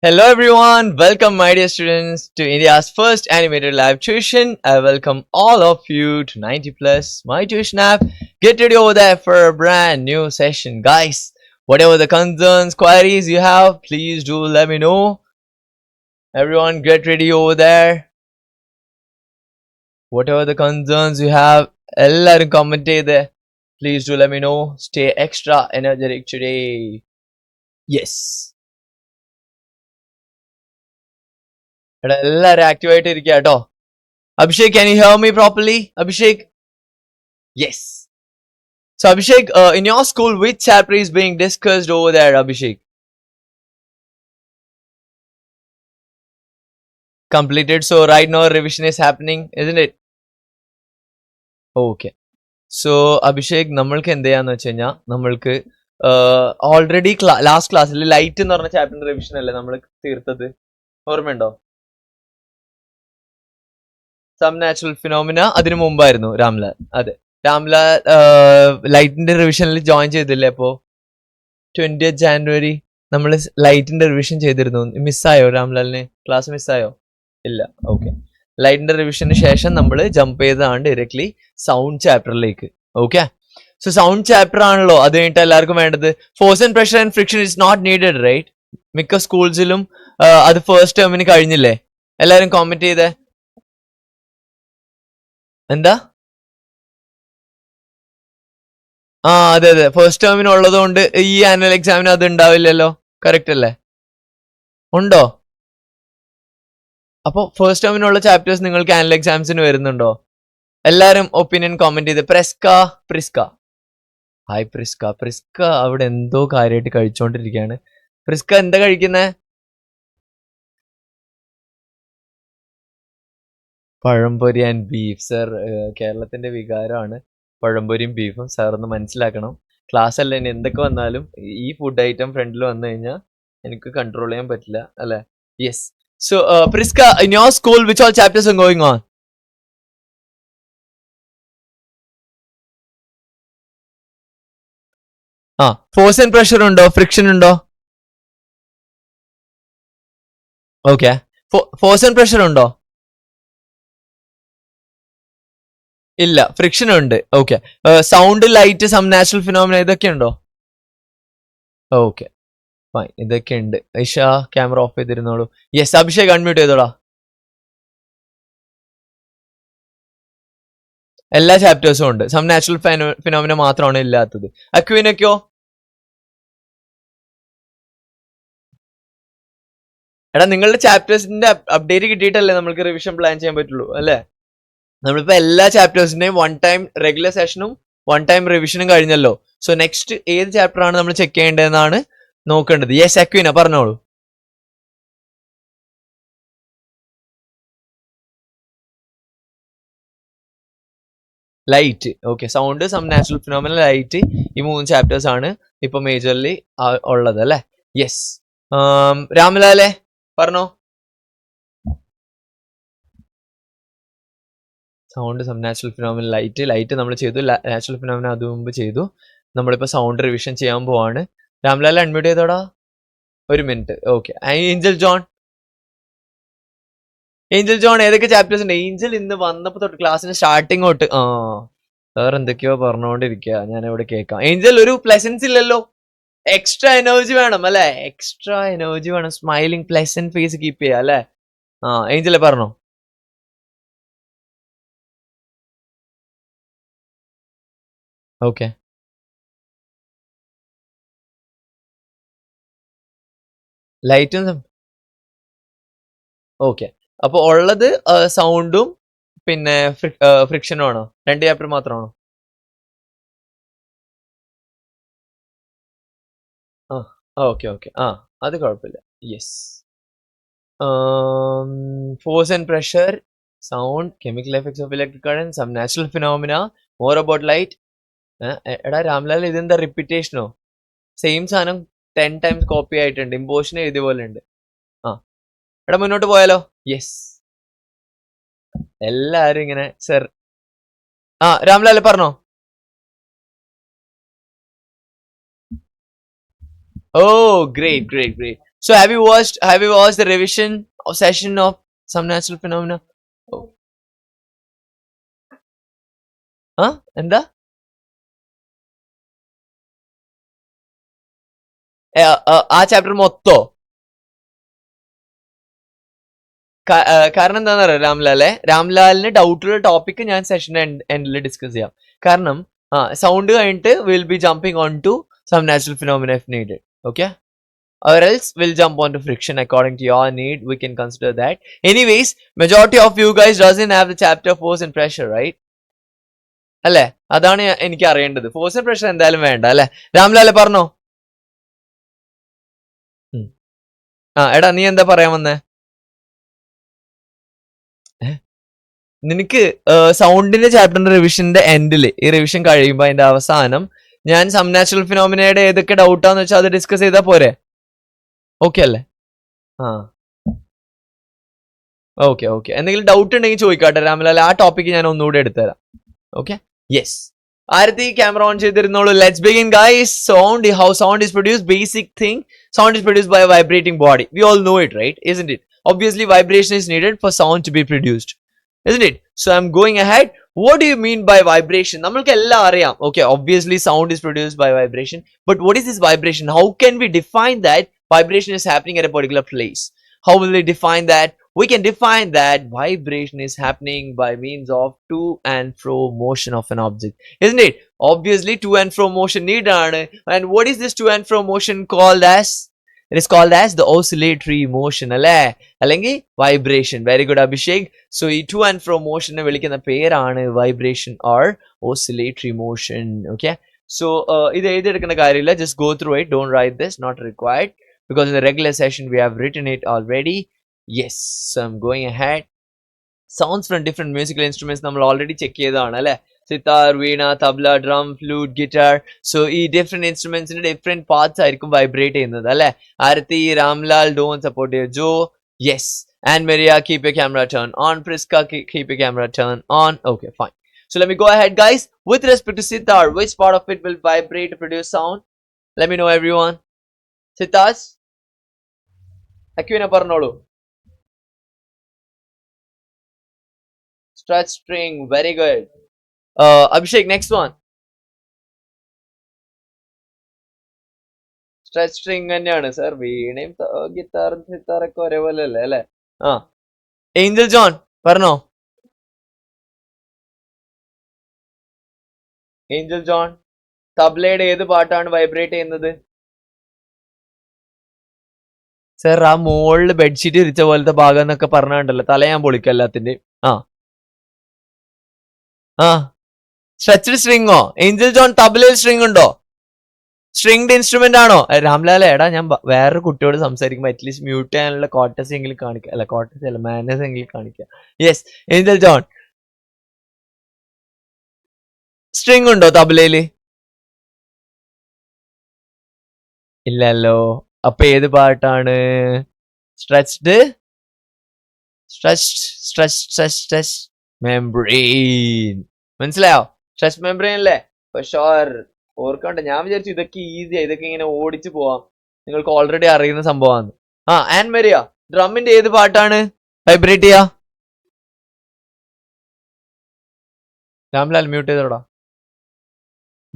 Hello everyone, welcome my dear students to India's first animated live tuition. I welcome all of you to 90 plus my tuition app. Get ready over there for a brand new session, guys. Whatever the concerns, queries you have, please do let me know. Everyone get ready over there. Whatever the concerns you have, എല്ലാരും comment ചെയ്തേ. Please do let me know. Stay extra energetic today. Yes. എടാ എല്ലാരും active ആയിട്ട് ഇരിക്കുക കേട്ടോ. Abhishek, can you hear me properly? Abhishek? Yes. So Abhishek, in your school, which chapter is being discussed over there, Abhishek? Completed. So right now revision is happening, isn't it? Okay. So Abhishek, നമ്മൾക്ക് എന്ത് ചെയ്യാന്ന് വെച്ച് കഴിഞ്ഞാൽ നമ്മൾക്ക് already last ക്ലാസ്സിൽ light എന്ന് പറഞ്ഞ ചാപ്റ്ററിന്റെ revision അല്ലേ നമ്മൾ തീർത്തത്, ഓർമ്മയുണ്ടോ? സം നാച്ചുറൽ ഫിനോമിന അതിനു മുമ്പായിരുന്നു രാംലാൽ. അതെ, രാംലാൽ ലൈറ്റിന്റെ റിവിഷനിൽ ജോയിൻ ചെയ്തില്ലേ? അപ്പോ 20th January നമ്മൾ ലൈറ്റിന്റെ റിവിഷൻ ചെയ്തിരുന്നു. മിസ്സായോ രാംലാലിന്? ക്ലാസ് മിസ്സായോ? ഇല്ല. ഓക്കെ. ലൈറ്റിന്റെ റിവിഷന് ശേഷം നമ്മൾ ജമ്പ് ചെയ്തതാണ് ഡയറക്ട്ലി സൗണ്ട് ചാപ്റ്ററിലേക്ക്. ഓക്കെ. സോ സൗണ്ട് ചാപ്റ്റർ ആണല്ലോ അത് കഴിഞ്ഞിട്ട് എല്ലാവർക്കും വേണ്ടത്. Force and pressure and friction is not needed, right? മിക്ക സ്കൂൾസിലും അത് ഫസ്റ്റ് ടേമിന് കഴിഞ്ഞില്ലേ? എല്ലാവരും കോമെന്റ് ചെയ്തേ. എന്താ? അതെ അതെ, ഫസ്റ്റ് ടേമിന് ഉള്ളത് കൊണ്ട് ഈ ആനുവൽ എക്സാമിന് അത് ഉണ്ടാവില്ലല്ലോ. കറക്റ്റ് അല്ലേ? ഉണ്ടോ? അപ്പൊ ഫസ്റ്റ് ടേമിനുള്ള ചാപ്റ്റേഴ്സ് നിങ്ങൾക്ക് ആനുവൽ എക്സാംസിന് വരുന്നുണ്ടോ? എല്ലാരും ഒപ്പീനിയൻ കോമെന്റ് ചെയ്ത്. പ്രിസ്ക. ഹായ് പ്രിസ്ക അവിടെ എന്തോ കാര്യമായിട്ട് കഴിച്ചോണ്ടിരിക്കുകയാണ്. പ്രിസ്ക എന്താ കഴിക്കുന്നേ? പഴംപൊരി ആൻഡ് ബീഫ്. സർ, കേരളത്തിന്റെ വികാരമാണ് പഴംപൊരിയും ബീഫും. സാർ ഒന്ന് മനസ്സിലാക്കണം. ക്ലാസ് അല്ല, ഇനി എന്തൊക്കെ വന്നാലും ഈ ഫുഡ് ഐറ്റം ഫ്രണ്ടിൽ വന്നു കഴിഞ്ഞാൽ എനിക്ക് കൺട്രോൾ ചെയ്യാൻ പറ്റില്ല, അല്ലെ? Yes. So Prisca, in your school which all chapters are going on? Force and pressure ഉണ്ടോ? ഫ്രിക്ഷൻ ഉണ്ടോ? ഓക്കെ. ഫോഴ്സ് ആൻഡ് പ്രഷർ ഉണ്ടോ? ഇല്ല. ഫ്രിക്ഷൻ ഉണ്ട്. Okay. Sound, light, some natural phenomena ഇതൊക്കെ ഉണ്ടോ? ഓക്കെ ഫൈൻ, ഇതൊക്കെ ഉണ്ട്. ഐഷ ക്യാമറ ഓഫ് ചെയ്തിരുന്നോളൂ. യെസ്, അഭിഷേക് അൺമ്യൂട്ട് ചെയ്തോളാ. എല്ലാ ചാപ്റ്റേഴ്സും ഉണ്ട്. സം നാച്ചുറൽ ഫിനോമിന മാത്രമാണ് ഇല്ലാത്തത്. അക്വിനൊക്കെയോ? എടാ, നിങ്ങളുടെ ചാപ്റ്റേഴ്സിന്റെ അപ്ഡേറ്റ് കിട്ടിയിട്ടല്ലേ നമ്മൾക്ക് റിവിഷൻ പ്ലാൻ ചെയ്യാൻ പറ്റുള്ളൂ, അല്ലേ? നമ്മളിപ്പോ എല്ലാ ചാപ്റ്റേഴ്സിന്റെയും വൺ ടൈം റെഗുലർ സെഷനും വൺ ടൈം റിവിഷനും കഴിഞ്ഞല്ലോ. സോ നെക്സ്റ്റ് ഏത് ചാപ്റ്റർ ആണ് നമ്മൾ ചെക്ക് ചെയ്യേണ്ടതെന്നാണ് നോക്കേണ്ടത്. യെസ് അക്വിന, പറഞ്ഞോളൂ. Light. Okay. Sound, some natural phenomena, light, ഈ 3 ചാപ്റ്റേഴ്സ് ആണ് ഇപ്പൊ മേജർലി ഉള്ളത്, അല്ലെ? യെസ്. രാംലാലെ പറഞ്ഞോ. Sound, some natural phenomena, light നമ്മൾ ചെയ്തു. നാച്ചുറൽ ഫിനോമിന അത് മുമ്പ് ചെയ്തു. നമ്മളിപ്പോ സൗണ്ട് റിവിഷൻ ചെയ്യാൻ പോവാണ്. രാംലാൽ അൺമ്യൂട്ട് ചെയ്തോടാ. ഒരു മിനിറ്റ്. ഓക്കെ. ഏഞ്ചൽ ജോൺ ഏതൊക്കെ ചാപ്റ്റേഴ്സ് ഉണ്ട്? ഏഞ്ചൽ ഇന്ന് വന്നപ്പോ തൊട്ട് ക്ലാസ്സിന് സ്റ്റാർട്ടിങ് തൊട്ട് വേറെ എന്തൊക്കെയോ പറഞ്ഞുകൊണ്ടിരിക്കുക, ഞാൻ ഇവിടെ കേൾക്കാം. ഏഞ്ചൽ, ഒരു പ്ലസൻസ് ഇല്ലല്ലോ. എക്സ്ട്രാ എനർജി വേണം, അല്ലെ? എക്സ്ട്രാ എനർജി വേണം. സ്മൈലിംഗ് പ്ലസന്റ് ഫേസ് കീപ്പ് ചെയ്യാം, അല്ലെ? ഏഞ്ചലെ പറഞ്ഞോ. ഓക്കെ. ലൈറ്റും ഓക്കെ. അപ്പൊ ഉള്ളത് സൗണ്ടും പിന്നെ ഫ്രിക്ഷനും ആണോ? 2 ചാപ്റ്റർ മാത്രമാണോ? ഓക്കെ. അത് കുഴപ്പമില്ല. Yes. Force and pressure, sound, chemical effects of electric current, some natural phenomena, more about light. എടാ രാംലാൽ, ഇതെന്താ റിപ്പീറ്റേഷനോ? സെയിം സാധനം 10 ടൈംസ് കോപ്പി ആയിട്ടുണ്ട്. ഇമ്പോഷൻ എഴുതിയ പോലെ ഉണ്ട്. എടാ മുന്നോട്ട് പോയാലോ? യെസ്. എല്ലാരും ഇങ്ങനെ സർ. രാംലാൽ പറഞ്ഞോ. ഓ great. So have you watched the revision of session of some natural phenomena? Oh. എന്താ ആ ചാപ്റ്റർ മൊത്തോ? കാരണം എന്താണെന്നറിയോ രാംലാലിന് ഡൗട്ടുള്ള ടോപ്പിക് ഞാൻ സെഷന്റെ എൻഡിൽ ഡിസ്കസ് ചെയ്യാം. കാരണം സൗണ്ട് കഴിഞ്ഞിട്ട് will be jumping on to some natural phenomena if needed. Okay, or else we'll jump onto friction according to your need. We can consider that. Anyways, majority of you guys doesn't have the chapter force and pressure, right? അല്ലെ, അതാണ് എനിക്ക് അറിയേണ്ടത്. Force and pressure എന്തായാലും വേണ്ട അല്ലെ? രാംലാലെ പറഞ്ഞോ. എടാ നീ എന്താ പറയാൻ വന്നേ? നിനക്ക് സൗണ്ടിന്റെ ചാപ്റ്ററിന്റെ റിവിഷന്റെ എൻഡില്, ഈ റിവിഷൻ കഴിയുമ്പോ അതിന്റെ അവസാനം ഞാൻ സം നാച്ചുറൽ ഫിനോമിനയുടെ ഏതൊക്കെ ഡൗട്ടാന്ന് വെച്ചാൽ അത് ഡിസ്കസ് ചെയ്താൽ പോരെ? ഓക്കെ അല്ലേ? ഓക്കെ ഓക്കെ, എന്തെങ്കിലും ഡൗട്ട് ഉണ്ടെങ്കിൽ ചോദിക്കാട്ടെ രാമലാൽ, ആ ടോപ്പിക്ക് ഞാൻ ഒന്നുകൂടെ എടുത്തുതരാം. Okay, yes. Aarathi camera on ചെയ്തിരുന്നോളൂ. Let's begin guys. Sound, how sound is produced. Basic thing, sound is produced by a vibrating body. We all know it, right? Isn't it? Obviously vibration is needed for sound to be produced, isn't it? So I'm going ahead. What do you mean by vibration? നമ്മൾക്ക് എല്ലാം അറിയാം. Okay, obviously sound is produced by vibration, but what is this vibration? How can we define that vibration is happening at a particular place? How will we define that? We can define that vibration is happening by means of to and fro motion of an object, isn't it? Obviously to and fro motion need aanu. And what is this to and fro motion called as? It is called as the oscillatory motion alle, allengi vibration. Very good Abhishek. So ee to and fro motion ne vilikkunna perana vibration or oscillatory motion. Okay, so idu edukana karyilla, just go through it, don't write this, not required, because in the regular session we have written it already. Yes, so I'm going ahead. Sounds from different musical instruments നമ്മൾ already check ചെയ്തതാണ് അല്ലെ? Sitar, veena, tabla, drum, flute, guitar. So ഈ different ഇൻസ്ട്രുമെന്റ്സിന്റെ different parts ആയിരിക്കും vibrate ചെയ്യുന്നത് അല്ലെ? Aarathi, Ramlal, Don support ചെയ്യോ, Jo, yes. And Meriya, keep your camera turn on. Prisca, keep your camera turn on. Okay, fine. So let me go ahead guys. With respect to sitar, which part of it will vibrate to produce sound? Let me know everyone. സിത്താസ്, അക്വിന പറഞ്ഞോളൂ. Stretch string, very good. Abhishek, next one. Stretch string തന്നെയാണ് sir. വീണയും ഗിത്താറും സിത്താറൊക്കെ ഒരേപോലെ അല്ലേ അല്ലെ? Angel John പറഞ്ഞോ. Angel John, തബ്ലയുടെ ഏത് പാട്ടാണ് vibrate ചെയ്യുന്നത്? Sir ആ മുകളില് ബെഡ്ഷീറ്റ് വിരിച്ച പോലത്തെ ഭാഗം എന്നൊക്കെ പറഞ്ഞുണ്ടല്ലോ, തല ഞാൻ പൊളിക്കാം എല്ലാത്തിന്റെയും. സ്ട്രെച്ച്ഡ് സ്ട്രിങ്ങോ? ഏഞ്ചൽ ജോൺ, തബ്ലയിൽ സ്ട്രിങ് ഉണ്ടോ? സ്ട്രിങ്ഡ് ഇൻസ്ട്രുമെന്റ് ആണോ? രാംലാലെ, എടാ ഞാൻ വേറൊരു കുട്ടിയോട് സംസാരിക്കുമ്പോ അറ്റ്ലീസ്റ്റ് മ്യൂട്ട് ചെയ്യാനുള്ള കോട്ടസ് എങ്കിലും കാണിക്കുക. അല്ല കോട്ടസ് അല്ല, മാനേഴ്സ് എങ്കിലും കാണിക്കുക. യെസ്, ഏഞ്ചൽ ജോൺ, സ്ട്രിങ് ഉണ്ടോ തബ്ലയില്? ഇല്ലല്ലോ. അപ്പൊ ഏത് പാട്ടാണ്? Stretched membrane. മനസ്സിലായോ? സ്ട്രെച്ച് മെംബ്രെയിൻ അല്ലേ? ഷുവർ. ഓർക്കണ്ട, ഞാൻ വിചാരിച്ചു ഇതൊക്കെ ഈസിയാ, ഇതൊക്കെ ഇങ്ങനെ ഓടിച്ചു പോവാം, നിങ്ങൾക്ക് ഓൾറെഡി അറിയുന്ന സംഭവമാണ്. ആൻഡ് മെറിയ, ഡ്രമ്മിന്റെ ഏത് പാട്ടാണ് വൈബ്രേറ്റ് ചെയ്യാ? രാംലാൽ മ്യൂട്ട് ചെയ്തോടാ,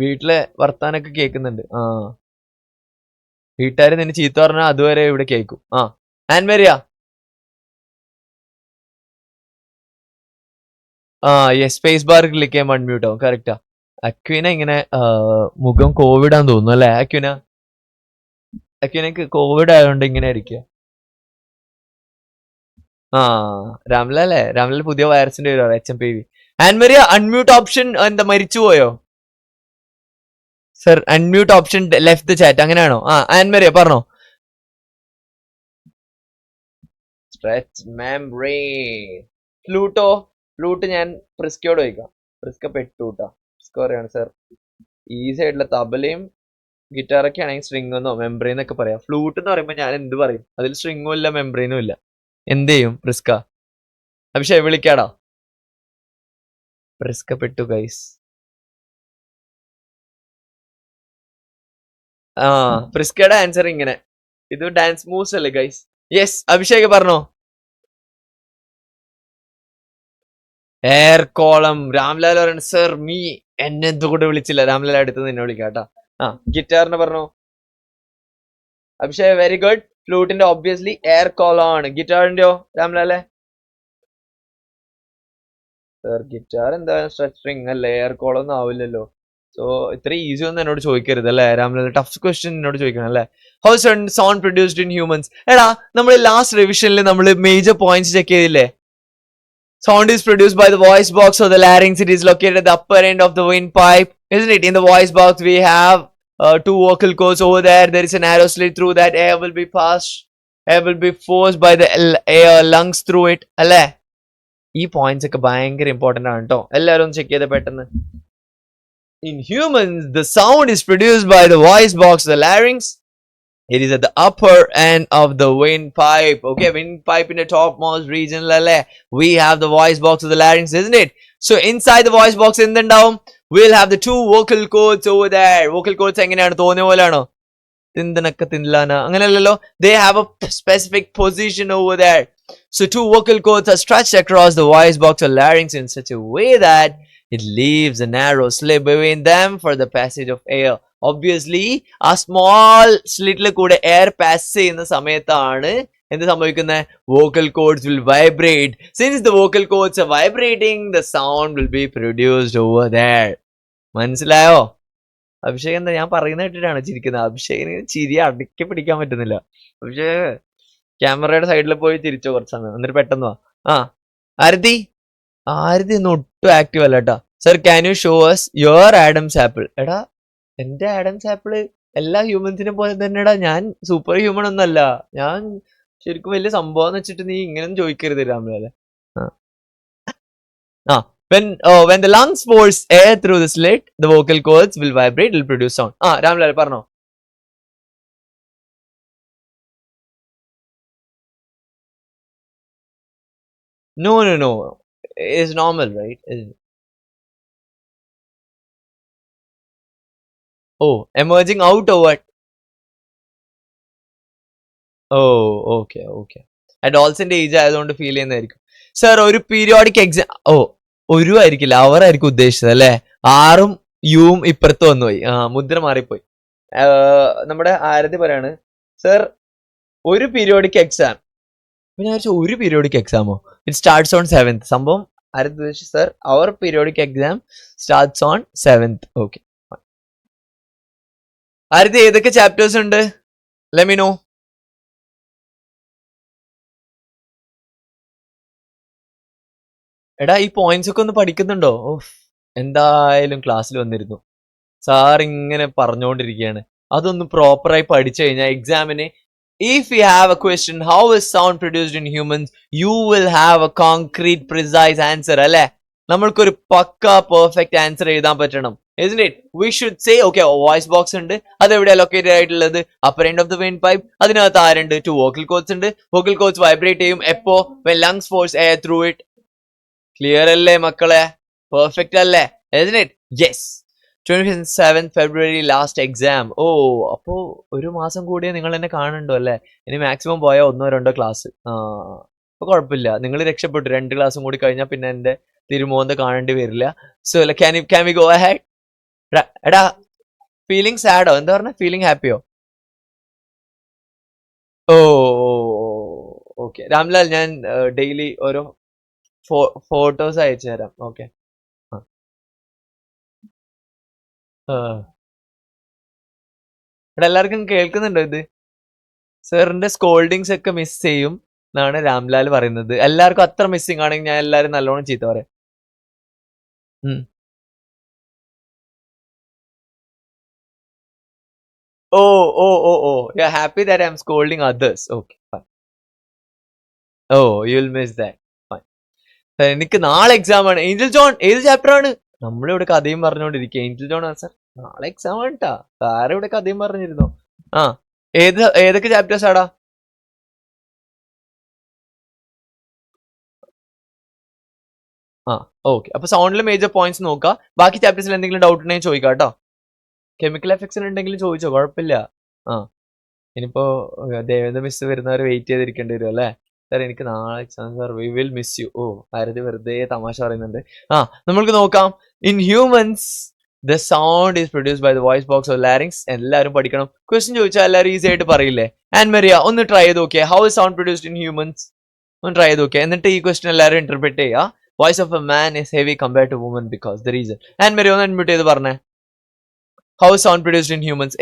വീട്ടിലെ വർത്താനൊക്കെ കേൾക്കുന്നുണ്ട്. വീട്ടുകാര് നിന്നെ ചീത്ത പറഞ്ഞാൽ അതുവരെ ഇവിടെ കേൾക്കും. And Meriya. Yes, space bar click ചെയ്യുമ്പോൾ അൺമ്യൂട്ട് ആവും. കറക്റ്റാ. അക്വിന ഇങ്ങനെ മുഖം കോവിഡ് ആണെന്ന് തോന്നുന്നു അല്ലെ? അക്വിനക്ക് കോവിഡ് ആയതുകൊണ്ട് ഇങ്ങനെ ഇരിക്കുക. രാംലാലേ, രാംലാൽ പുതിയ വൈറസിന്റെ പേര് HMPV. And Meriya, unmute option എന്താ മരിച്ചുപോയോ? Sir unmute option left chat, അങ്ങനെയാണോ? ആൻഡ് മെറിയ പറഞ്ഞോ. Stretch membrane. ഫ്ലൂട്ടോ? ഫ്ലൂട്ട് ഞാൻ പ്രിസ്കയോട് ചോദിക്കാം. പ്രിസ്ക പെട്ടുട്ടാ. പ്രിസ്ക പറയാണ് സർ ഈ സൈഡിലെ തബലയും ഗിറ്റാറൊക്കെ ആണെങ്കിൽ സ്ട്രിങ് എന്നോ മെംബ്രെയിൻ എന്നൊക്കെ പറയാം. ഫ്ലൂട്ട് എന്ന് പറയുമ്പോൾ ഞാൻ എന്ത് പറയും? അതിൽ സ്ട്രിങ്ങും ഇല്ല മെംബ്രെയിനും ഇല്ല. എന്ത് ചെയ്യും പ്രിസ്ക? അഭിഷേക് വിളിക്കാടാ. പ്രിസ്ക പെട്ടു ഗൈസ്. പ്രിസ്കയുടെ ആൻസർ ഇങ്ങനെ. ഇത് ഡാൻസ് മൂവ്സ് അല്ലേ ഗൈസ്? യെസ്, അഭിഷേക് പറഞ്ഞോ. Air column. രാംലാൽ പറയണ സർ മീ എന്നെ എന്തുകൊണ്ട് വിളിച്ചില്ല? രാംലാൽ അടുത്ത് നിന്നെ വിളിക്കാം കേട്ടാ. ഗിറ്റാറിന് പറഞ്ഞോ അഭിഷേക്. Very good. ഫ്ലൂട്ടിന്റെ ഒബ്വിയസ്ലി എയർ കോളം ആണ്. ഗിറ്റാറിന്റെയോ രാംലാലെ? സർ ഗിറ്റാർ എന്താ സ്ട്രിങ് അല്ലേ, എയർ കോളം ഒന്നും ആവില്ലല്ലോ. സോ ഇത്ര ഈസി ഒന്നും എന്നോട് ചോദിക്കരുത് അല്ലേ രാംലാൽ. ടഫ് ക്വസ്റ്റ്യൻ എന്നോട് ചോദിക്കണം അല്ലേ. How sound produced in humans. എടാ നമ്മൾ ലാസ്റ്റ് റിവിഷനിൽ നമ്മൾ മേജർ പോയിന്റ്സ് ചെക്ക് ചെയ്തില്ലേ? Sound is produced by the voice box or the larynx. It is located at the upper end of the windpipe, isn't it? In the voice box, we have two vocal cords over there. There is a narrow slit through that air will be passed. Air will be forced by the air lungs through it. അല്ലേ? ഈ points ഒക്കെ ഭയങ്കര important ആണ് കേട്ടോ. എല്ലാവരും ഒന്ന് check ചെയ്ത പെട്ടെന്ന്. In humans, the sound is produced by the voice box, the larynx. It is at the upper end of the windpipe. Okay, windpipe in the topmost region. We have the voice box of the larynx, isn't it? So inside the voice box in the down, we'll have the two vocal cords over there. Vocal cords എങ്ങനെയാണ് തോന്നിയ പോലെയാണോ? തിന്തനക്ക തിന്ലാന അങ്ങനെയല്ലല്ലോ. They have a specific position over there. So two vocal cords are stretched across the voice box or larynx in such a way that it leaves a narrow slit between them for the passage of air. Obviously ആ small സ്ലിറ്റിൽ കൂടെ air pass ചെയ്യുന്ന സമയത്താണ് എന്ത് സംഭവിക്കുന്നത്? Vocal cords will vibrate. Since the vocal cords are vibrating, the sound will be produced over there. മനസ്സിലായോ? അഭിഷേക് എന്താ ഞാൻ പറയുന്ന കേട്ടിട്ടാണ് ചിരിക്കുന്നത്? അഭിഷേകിന് ചിരി അടക്കി പിടിക്കാൻ പറ്റുന്നില്ല. അഭിഷേക് ക്യാമറയുടെ സൈഡിൽ പോയി ചിരിച്ചോ കുറച്ച് സമയം, എന്നിട്ട് പെട്ടെന്ന് വാ. ആരതി ഒന്നും ഒട്ടും ആക്റ്റീവ് അല്ല കേട്ടാ. Sir can you show us your Adam's apple? എടാ എന്റെ ആഡംസ് ആപ്പിള് എല്ലാ ഹ്യൂമൻസിനെ പോലെ തന്നെടാ. ഞാൻ സൂപ്പർ ഹ്യൂമൻ ഒന്നല്ല. ഞാൻ ശരിക്കും വലിയ സംഭവം വെച്ചിട്ട് നീ ഇങ്ങനെയൊന്നും ചോദിക്കരുത് രാംലാലെ. When the lungs force air through the slit, the vocal cords will vibrate, will produce sound. Ramlal പറഞ്ഞോ. No. It's normal, right? Oh, emerging out or what? Okay. അഡോൾസിന്റെ ഏജ് ആയതുകൊണ്ട് ഫീൽ ചെയ്യുന്നതായിരിക്കും. സർ ഒരു പീരിയോഡിക് എക്സാം. ഒരു ആയിരിക്കില്ല, അവർ ആയിരിക്കും ഉദ്ദേശിച്ചത് അല്ലേ? ആറും യുവും ഇപ്പുറത്ത് വന്നുപോയി. മുദ്ര മാറിപ്പോയി. നമ്മുടെ ആരതി പറയാണ് സർ ഒരു പീരിയോഡിക് എക്സാം. ഞാൻ വിചാരിച്ചു ഒരു പീരിയോഡിക് എക്സാമോ? It starts on 7th. സംഭവം ആരതി ഉദ്ദേശിച്ചു സർ അവർ periodic exam starts on 7th. Okay. Arathi ഏതൊക്കെ ചാപ്റ്റേഴ്സ് ഉണ്ട്? Let me know. എടാ ഈ പോയിന്റ്സ് ഒക്കെ ഒന്ന് പഠിക്കുന്നുണ്ടോ? എന്തായാലും ക്ലാസ്സിൽ വന്നിരുന്നു. സാർ ഇങ്ങനെ പറഞ്ഞുകൊണ്ടിരിക്കുകയാണ്. അതൊന്ന് പ്രോപ്പറായി പഠിച്ചു കഴിഞ്ഞാൽ എക്സാമിന് if you have a question how is sound produced in humans, you will have a concrete precise answer അല്ലേ? നമ്മൾക്കൊരു പക്ക പെർഫെക്റ്റ് ആൻസർ എഴുതാൻ പറ്റണം, isn't it? We should say okay voice box ഉണ്ട്, അത് എവിടെ ലൊക്കേറ്റഡ് ആയിട്ടുള്ളത്? Upper end of the wind pipe. അതിനകത്ത് ആരുണ്ട്? 2 വോക്കൽ കോഡ്സ് ഉണ്ട്. വോക്കൽ കോഡ്സ് വൈബ്രേറ്റ് ചെയ്യും എപ്പോ? when lungs force air through it. Clear അല്ലേ മക്കളെ? പെർഫെക്റ്റ് അല്ലേ? isn't it? yes. 27th February last exam. അപ്പോ ഒരു മാസം കൂടിയേ നിങ്ങൾ എന്നെ കാണണ്ടോ അല്ലേ? ഇനി മാക്സിമം പോയാൽ 1-2 ക്ലാസ്. അപ്പൊ കുഴപ്പമില്ല, നിങ്ങൾ രക്ഷപ്പെട്ടു. 2 ക്ലാസ്സും കൂടി കഴിഞ്ഞാൽ പിന്നെ എന്റെ തിരുമോന്ത കാണേണ്ടി വരില്ല. So can we go ahead? എടാ ഫീലിംഗ് സാഡോ? എന്താ പറഞ്ഞ? ഫീലിംഗ് ഹാപ്പിയോ? ഓക്കെ രാംലാൽ, ഞാൻ ഡെയിലി ഓരോ ഫോട്ടോസ് അയച്ചു തരാം. ഓക്കെ. ഇവിടെ എല്ലാവർക്കും കേൾക്കുന്നുണ്ടോ ഇത്? സാറിന്റെ സ്കോൾഡിങ്സ് ഒക്കെ മിസ് ചെയ്യും എന്നാണ് രാംലാൽ പറയുന്നത്. എല്ലാവർക്കും അത്ര മിസ്സിങ് ആണെങ്കിൽ ഞാൻ എല്ലാരും നല്ലോണം ചീത്ത പറയാം. You're happy that I'm scolding others. Okay, fine. You'll miss that. Fine. എനിക്ക് നാളെ എക്സാം ആണ്. ഏഞ്ചൽ ജോൺ ഏത് ചാപ്റ്റർ ആണ്? നമ്മളിവിടെ കഥയും പറഞ്ഞുകൊണ്ടിരിക്കുക. ഏഞ്ചൽ ജോൺ സാർ നാളെ എക്സാം ആണ് കേട്ടാ. സാറ് ഇവിടെ കഥയും പറഞ്ഞിരുന്നോ? ഏതൊക്കെ ചാപ്റ്റേഴ്സ് ആടാ? ഓക്കെ. അപ്പൊ സൗണ്ടിലെ മേജർ പോയിന്റ്സ് നോക്കാം. ബാക്കി ചാപ്റ്റേഴ്സിൽ എന്തെങ്കിലും ഡൗട്ട് ഉണ്ടെങ്കിൽ ചോദിക്കാം കേട്ടോ. കെമിക്കൽ എഫക്ട്സിന് ഉണ്ടെങ്കിലും ചോദിച്ചോ, കുഴപ്പമില്ല. ഇനിയിപ്പോ ദേവേന്ദ്ര മിസ് വരുന്നവരെ വെയിറ്റ് ചെയ്തിരിക്കേണ്ടി വരും അല്ലേ? സാർ എനിക്ക് നാളെ exam sir, we will miss you. Oh, Arathi വെറുതെ തമാശ പറയുന്നുണ്ട്. നമ്മൾക്ക് നോക്കാം. In humans the sound is produced by the voice box of larynx. എല്ലാവരും പഠിക്കണം. ക്വസ്റ്റ്യൻ ചോദിച്ചാൽ എല്ലാവരും ഈസി ആയിട്ട് പറയില്ലേ? ആൻഡ് മരിയ ഒന്ന് ട്രൈ ചെയ്ത് നോക്കിയേ. How is sound produced in humans? ഒന്ന് ട്രൈ ചെയ്ത് നോക്കിയേ. എന്നിട്ട് ഈ ക്വസ്റ്റ്യൻ എല്ലാവരും ഇന്റർപ്രറ്റ് ചെയ്യുക. Voice of a man is heavy compare to woman because the reason. Ann Maria ഒന്ന് അഡ്മിറ്റ് ചെയ്ത് പറഞ്ഞേ. How sound produced in humans.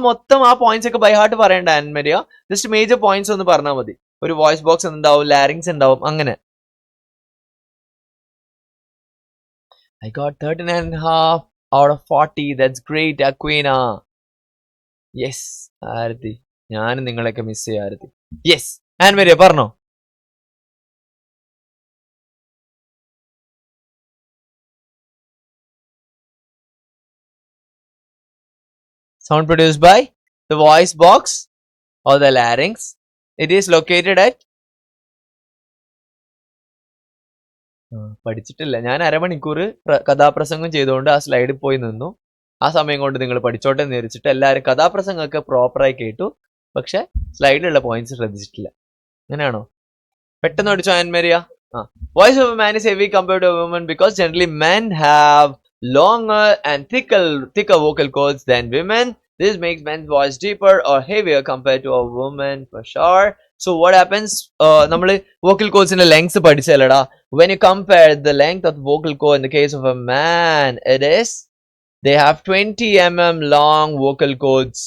മൊത്തം ആ പോയിന്റ്സ് ഒക്കെ ബൈ ഹാർട്ട് പറയണ്ട Ann Maria. Just major points ഒന്ന് പറഞ്ഞാൽ മതി. ഒരു വോയിസ് ബോക്സ് ഉണ്ടാവും, ലാരിങ്സ് ഉണ്ടാവും, അങ്ങനെ. I got 13.5 out of 40. That's great, Aquina. Yes, ആരതി. ഞാനും നിങ്ങളെയൊക്കെ മിസ് ചെയ്യാം ആരതി. യെസ്, ആൻഡ് മരിയ പറഞ്ഞോ. Sound produced by the voice box or the larynx. It is located at പഠിച്ചിട്ടില്ല. ഞാൻ അരമണിക്കൂർ കഥാപ്രസംഗം ചെയ്തുകൊണ്ട് ആ സ്ലൈഡിൽ പോയി നിന്നു. ആ സമയം കൊണ്ട് നിങ്ങൾ പഠിച്ചോട്ടെ എന്ന് വിചാരിച്ചിട്ട് എല്ലാവരും കഥാപ്രസംഗമൊക്കെ പ്രോപ്പറായി കേട്ടു, പക്ഷെ സ്ലൈഡിലുള്ള പോയിന്റ്സ് ശ്രദ്ധിച്ചിട്ടില്ല. അങ്ങനെയാണോ? പെട്ടെന്ന് പഠിച്ചോ Ann Maria. Voice of a man is heavy compared to woman because generally men have longer and thicker vocal cords than women. This makes men's voice deeper or heavier compared to a woman for sure. So what happens? നമ്മൾ vocal cords in the length പഠിച്ചല്ലടാ. When you compare the length of the vocal cord in the case of a man, it is they have 20 mm long vocal cords.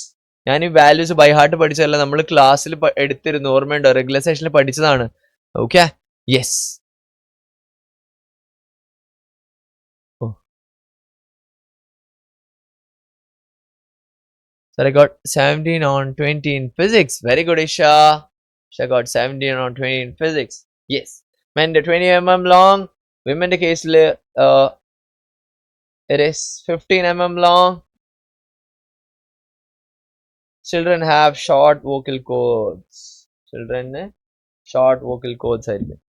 ഞാൻ ഈ values by heart പഠിച്ചല്ല, നമ്മൾ ക്ലാസ്സിൽ എടുത്തിരുന്നു, ഓർമ്മയുണ്ടോ? Regular സെഷനിൽ പഠിച്ചതാണ്. Okay, yes. So I got 17 on 20 in physics. Very good, Isha. Isha got 17 on 20 in physics. Yes. Men the 20 mm long. Women the case it is 15 mm long. Children have short vocal cords. Children short vocal cords ആയിരിക്കും.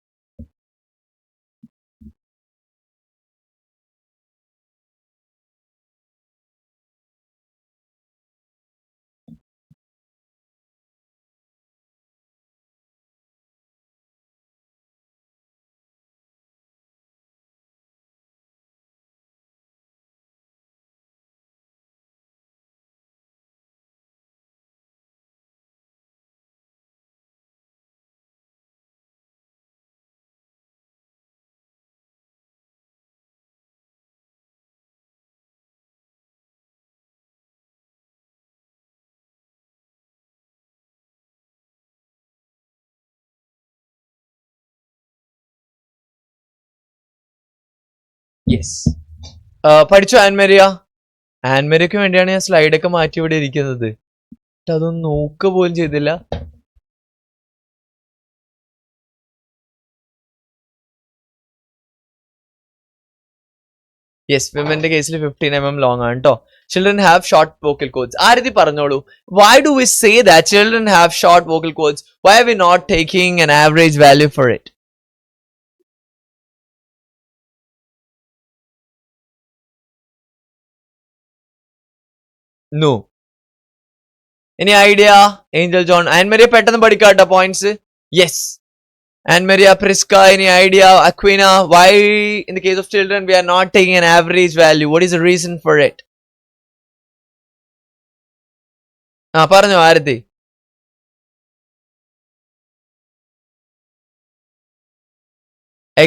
Yes, പഠിച്ചു ആൻമേരിയ. ആൻമേരിയക്ക് വേണ്ടിയാണ് ഞാൻ സ്ലൈഡൊക്കെ മാറ്റി ഇവിടെ ഇരിക്കുന്നത്. അതൊന്നും നോക്കുക പോലും ചെയ്തില്ല. യെസ്, വിമന്റെ കേസിൽ 15 mm ലോങ് ആണ് കേട്ടോ. Children have short vocal cords. Arathi പറഞ്ഞോളൂ. Why do we say that children have short vocal cords? Why are we not taking an average value for it? No. Any idea? Angel John. And Maria പെട്ടെന്ന് പഠിക്കാട്ടോ points. Yes. And Maria Prisca, any idea? Aquina, why in the case of children we are not taking an average value? What is the reason for it? പറഞ്ഞോ ആരതി.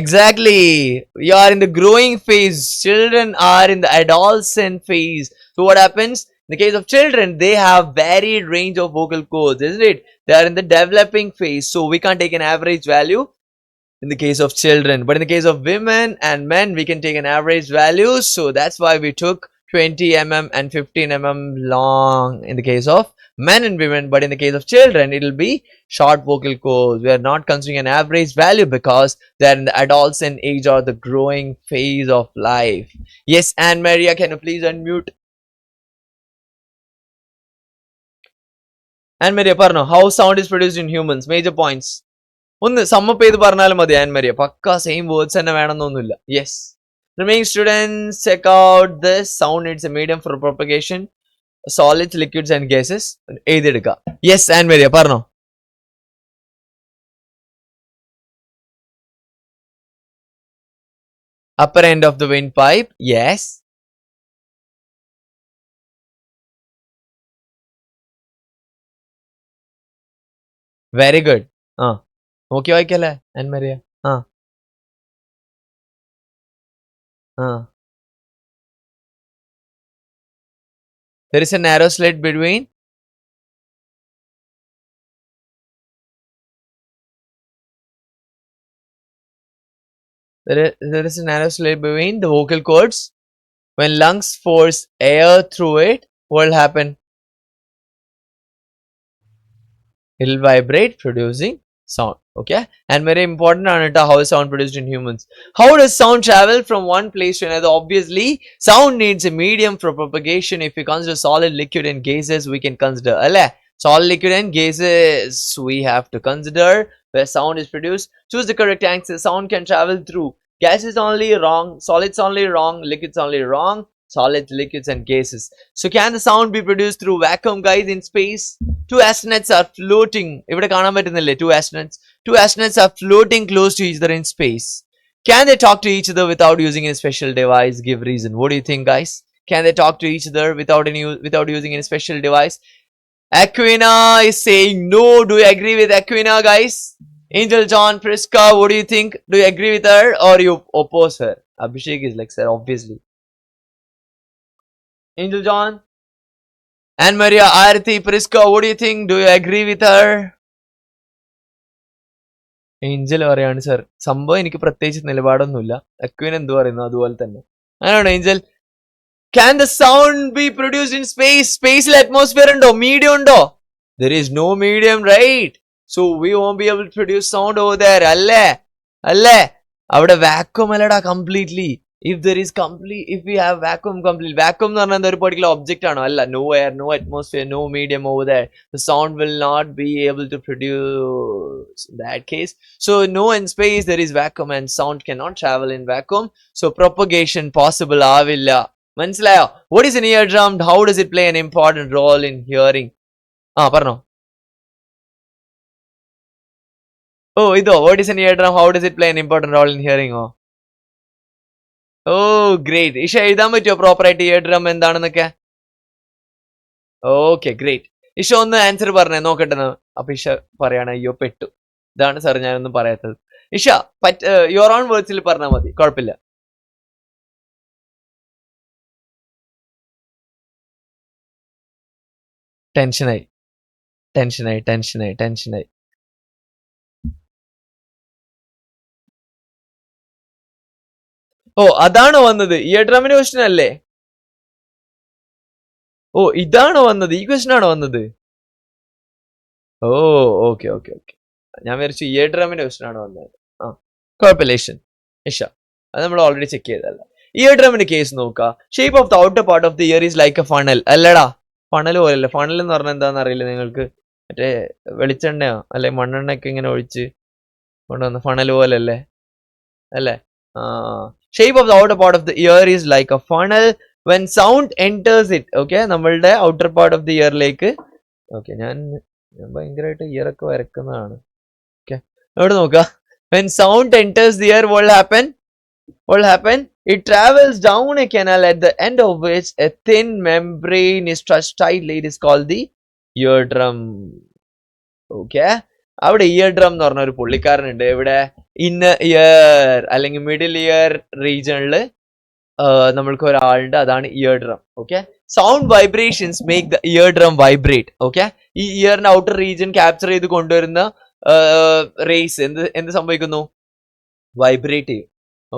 Exactly. You are in the growing phase. Children are in the adolescent phase. So what happens? In the case of children, they have varied range of vocal cords, isn't it? They are in the developing phase. So we can't take an average value in the case of children. But in the case of women and men, we can take an average value. So that's why we took 20 mm and 15 mm long in the case of men and women. But in the case of children, it will be short vocal cords. We are not considering an average value because they are in the adolescent age or the growing phase of life. Yes, Anne Maria, can you please unmute? Anne Maria, parno, how sound is produced in humans? Major points. ഒന്ന് sum up ചെയ്ത് പറഞ്ഞാലും മതി Ann Maria. Pakka same words തന്നെ വേണമെന്നൊന്നുമില്ല. Yes. Remaining students, check out this. Sound needs a medium for propagation. Solids liquids and gases എഴുതിയെടുക്കുക. Yes and വരിക പറഞ്ഞോ. Upper end of the windpipe, yes. Very good. നോക്കി വായിക്കല്ലേ Ann Maria. There is a narrow slit between. There is a narrow slit between the vocal cords. When lungs force air through it, what will happen? It will vibrate, producing sound. Okay, and very important on it, how is sound produced in humans. How does sound travel from one place to another? Obviously, sound needs a medium for propagation. If we consider solid, liquid, and gases, we can consider solid, liquid, and gases. We have to consider where sound is produced. Choose the correct answer. Sound can travel through gases only, wrong. Solids only, wrong. Liquids only, wrong. Solids, liquids, and gases. So can the sound be produced through vacuum, guys, in space? Two astronauts are floating. ഇവിടെ കാണാൻ പറ്റുന്നില്ലേ? Two astronauts are floating close to each other in space. Can they talk to each other without using a special device? Give reason. What do you think, guys? Can they talk to each other without using any special device? Aquina is saying no. Do you agree with Aquina, guys? Angel John Priska, what do you think? Do you agree with her or you oppose her? Abhishek is like, sir, obviously. Angel John and Maria Aarti Priska, what do you think? Do you agree with her? Angel പറയാണ് sir, സംഭവം എനിക്ക് പ്രത്യേകിച്ച് നിലപാടൊന്നുമില്ല. അക്വിൻ എന്ത് പറയുന്നു അതുപോലെ തന്നെ. അങ്ങനെയാണോ Angel? Can the sound be produced in space? സ്പേസിൽ അറ്റ്മോസ്ഫിയർ ഉണ്ടോ? മീഡിയം ഉണ്ടോ? There is no medium, right? So we won't be able to produce sound over there. അല്ലേ അവിടെ വാക്വം അല്ലടാ completely. If we have vacuum എന്ന് പറഞ്ഞാൽ ഒരു particular object ആണോ? അല്ല, no air, no atmosphere, no medium over there. The sound will not be able to produce in that case. So no, in space there is vacuum and sound cannot travel in vacuum. So propagation possible ആവില്ല. മനസ്സിലായോ? What is an eardrum? How does it play an important role in hearing? പറഞ്ഞോ. What is an eardrum? How does it play an important role in hearing? Great. Isha എഴുതാൻ പറ്റുമോ proper ആയിട്ട് ഇയർഡ്രം എന്താണെന്നൊക്കെ? Okay, great. Isha ഒന്ന് answer പറഞ്ഞേ നോക്കട്ടെ. അപ്പൊ ഇഷ പറയാണ്, അയ്യോ പെട്ടു, ഇതാണ് സാർ ഞാനൊന്നും പറയാത്തത്. ഇഷ യുവർ ഓൺ വേർഡ്സിൽ പറഞ്ഞാൽ മതി, കുഴപ്പമില്ല. ടെൻഷനായി. അതാണോ വന്നത്? ഇയർഡ്രമിന്റെ ക്വസ്റ്റ്യൻ അല്ലേ? ഇതാണോ വന്നത്? ഈ ക്വസ്റ്റ്യൻ ആണോ വന്നത്? ഓക്കെ. ഞാൻ വിചാരിച്ചു ഇയർഡ്രമിന്റെ ക്വസ്റ്റ്യൻ ആണ് വന്നത്. കുഴപ്പമില്ല ഇഷ, അത് നമ്മൾ ഓൾറെഡി ചെക്ക് ചെയ്തല്ല. ഇയർഡ്രമിന്റെ കേസ് നോക്കുക. Shape of the outer part of the year is like A funnel. അല്ലടാ, ഫണൽ പോലല്ലേ. ഫണൽ എന്ന് പറഞ്ഞാൽ എന്താണെന്ന് അറിയില്ല നിങ്ങൾക്ക്? മറ്റേ വെളിച്ചെണ്ണയോ അല്ലെ മണ്ണെണ്ണയൊക്കെ ഇങ്ങനെ ഒഴിച്ച് കൊണ്ടുവന്ന ഫണൽ പോലല്ലേ അല്ലേ? Shape of the outer part of the ear is like a funnel. When sound enters it, okay, നമ്മളുടെ outer part of the ear lake, okay, ഞാൻ ഭയങ്കരമായിട്ട് ഇയർ ഒക്കെ വരക്കുന്നതാണ്. ഓക്കെ, അവിടെ നോക്കുക. When sound enters the ear, what will happen? It travels down a canal at the end of which a thin membrane is stretched tightly. It is called the eardrum. Okay, അവിടെ ഇയർഡ്രം എന്ന് പറഞ്ഞ ഒരു പുള്ളിക്കാരനുണ്ട്. ഇവിടെ inner ear അല്ലെങ്കിൽ middle ear റീജിയണില് നമ്മൾക്ക് ഒരാളുണ്ട്, അതാണ് eardrum. Okay, sound vibrations make the eardrum vibrate. Okay, ഈ ഇയറിന്റെ ഔട്ടർ റീജിയൻ ക്യാപ്ചർ ചെയ്ത് കൊണ്ടുവരുന്ന റേസ് എന്ത് സംഭവിക്കുന്നു? വൈബ്രേറ്റ് ചെയ്യും.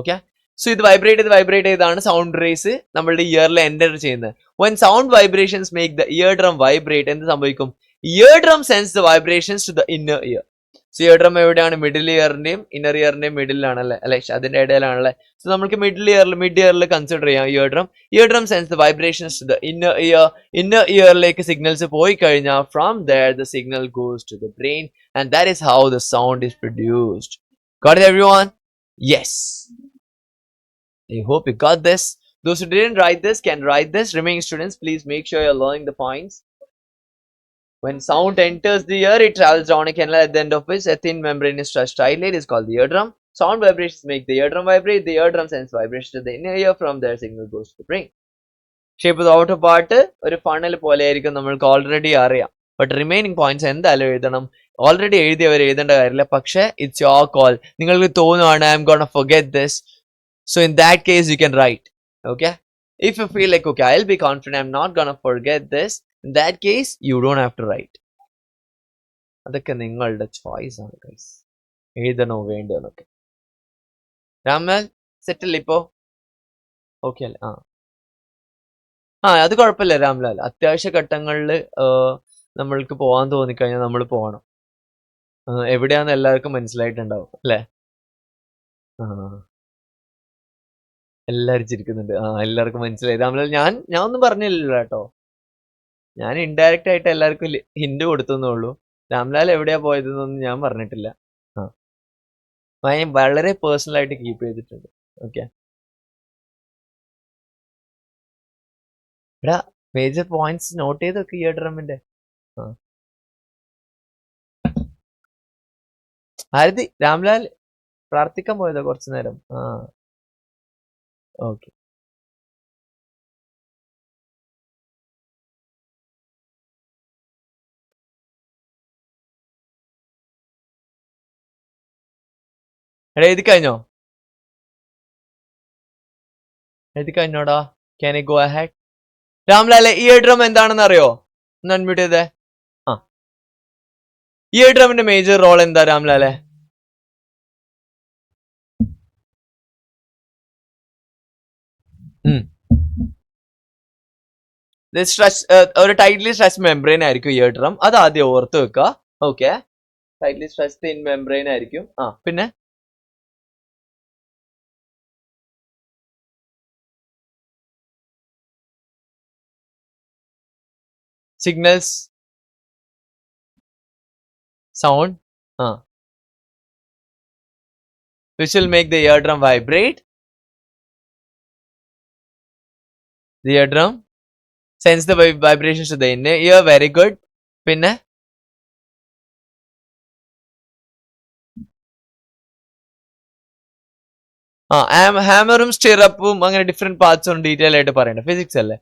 ഓക്കെ, സോ ഇത് വൈബ്രേറ്റ് ചെയ്താണ് സൗണ്ട് റേസ് നമ്മളുടെ ഇയറിൽ എൻ്റർ ചെയ്യുന്നത്. when sound vibrations make the eardrum vibrate, എന്ത് സംഭവിക്കും? eardrum sends the vibrations to the inner ear. So eardrum എവിടെയാണ്? മിഡിൽ ഇയറിന്റെയും ഇന്നർ ഇയറിന്റെയും മിഡിലാണല്ലേ, അല്ലെ? അതിന്റെ ഇടയിലാണല്ലേ. സോ നമുക്ക് മിഡ് ഇയറിൽ കൺസിഡർ ചെയ്യാം eardrum sense the vibrations to the inner ഇയറിലേക്ക് സിഗ്നൽസ് പോയി കഴിഞ്ഞാൽ from there the signal goes to the brain and that is how the sound is produced. Got it everyone? Yes, I hope you got this. Those who didn't write this can write this. Remaining students, please make sure you're learning the points. When sound enters the ear, it travels down a canal at the end of which a thin membrane is stretched tightly. It is called the eardrum. Sound vibrations make the eardrum vibrate. The eardrum sends vibration to the inner ear. From there, signal goes to the brain. Shape of the outer part ഒരു funnel പോലെ ആയിരിക്കും, നമ്മൾക്ക് already അറിയാം. But remaining points എന്തായാലും എഴുതണം. Already എഴുതിയവർ എഴുതേണ്ട കാര്യമില്ല, പക്ഷേ ഇറ്റ്സ് യോർ കോൾ. നിങ്ങൾക്ക് തോന്നുവാണ് I am gonna forget this, so in that case you can write. Okay, if you feel like okay, I'll be confident, I'm not gonna forget this, in that case you don't have to write. അതൊക്കെ നിങ്ങളുടെ choice ആണ് guys, എഴുതണോ വേണ്ടോ എന്നൊക്കെ. രാമലാൽ സെറ്റല്ലേ ഇപ്പോ? Okay അല്ലേ? അത് കുഴപ്പമില്ല രാംലാൽ. അത്യാവശ്യ ഘട്ടങ്ങളിൽ നമ്മൾക്ക് പോകാൻ തോന്നിക്കഴിഞ്ഞാൽ നമ്മൾ പോകണം. എവിടെയാന്ന് എല്ലാവർക്കും മനസ്സിലായിട്ടുണ്ടാവും അല്ലേ? എല്ലാരും ചിരിക്കുന്നുണ്ട്. എല്ലാവർക്കും മനസ്സിലായി. രാംലാൽ ഞാൻ ഒന്നും പറഞ്ഞില്ലല്ലോ കേട്ടോ. ഞാൻ ഇൻഡയറക്റ്റ് ആയിട്ട് എല്ലാവർക്കും ഹിന്റ് കൊടുത്തേ ഉള്ളൂ. രാംലാൽ എവിടെയാ പോയതെന്നൊന്നും ഞാൻ പറഞ്ഞിട്ടില്ല. ഞാൻ വളരെ പേഴ്സണൽ ആയിട്ട് കീപ്പ് ചെയ്തിട്ടുണ്ട്. ഓക്കെ, എടാ മേജർ പോയിന്റ്സ് നോട്ട് ചെയ്തൊക്കെ ഇയർ ഡ്രമ്മിന്റെ. ആരതി രാംലാൽ പ്രാർത്ഥിക്കാൻ പോയതാ കുറച്ചു നേരം. ഓക്കെ, എടാ എഴുതി കഴിഞ്ഞോടാ? Can I go ahead? രാംലാലെ ഇയർ ഡ്രം എന്താണെന്ന് അറിയോ? ഒന്ന് അൺമ്യൂട്ട് ചെയ്തേ. ഇയർ ഡ്രമ്മിന്റെ മേജർ റോൾ എന്താ രാംലാലെ? ഒരു ടൈറ്റ്ലി സ്ട്രെച്ച് മെംബ്രെയിൻ ആയിരിക്കും ഇയർ ഡ്രം, അത് ആദ്യം ഓർത്ത് വെക്കുക. Okay, tightly stretch thin membrane ആയിരിക്കും. പിന്നെ signals, sound, which will make the eardrum vibrate. The eardrum sends the vibrations to the inner ear. Very good. പിന്നെ ഹാമറും സ്റ്റിറപ്പും അങ്ങനെ ഡിഫറെന്റ് പാർട്സ് ഉണ്ട്, ഡീറ്റെയിൽ ആയിട്ട് പറയണ്ട. ഫിസിക്സ് അല്ലേ?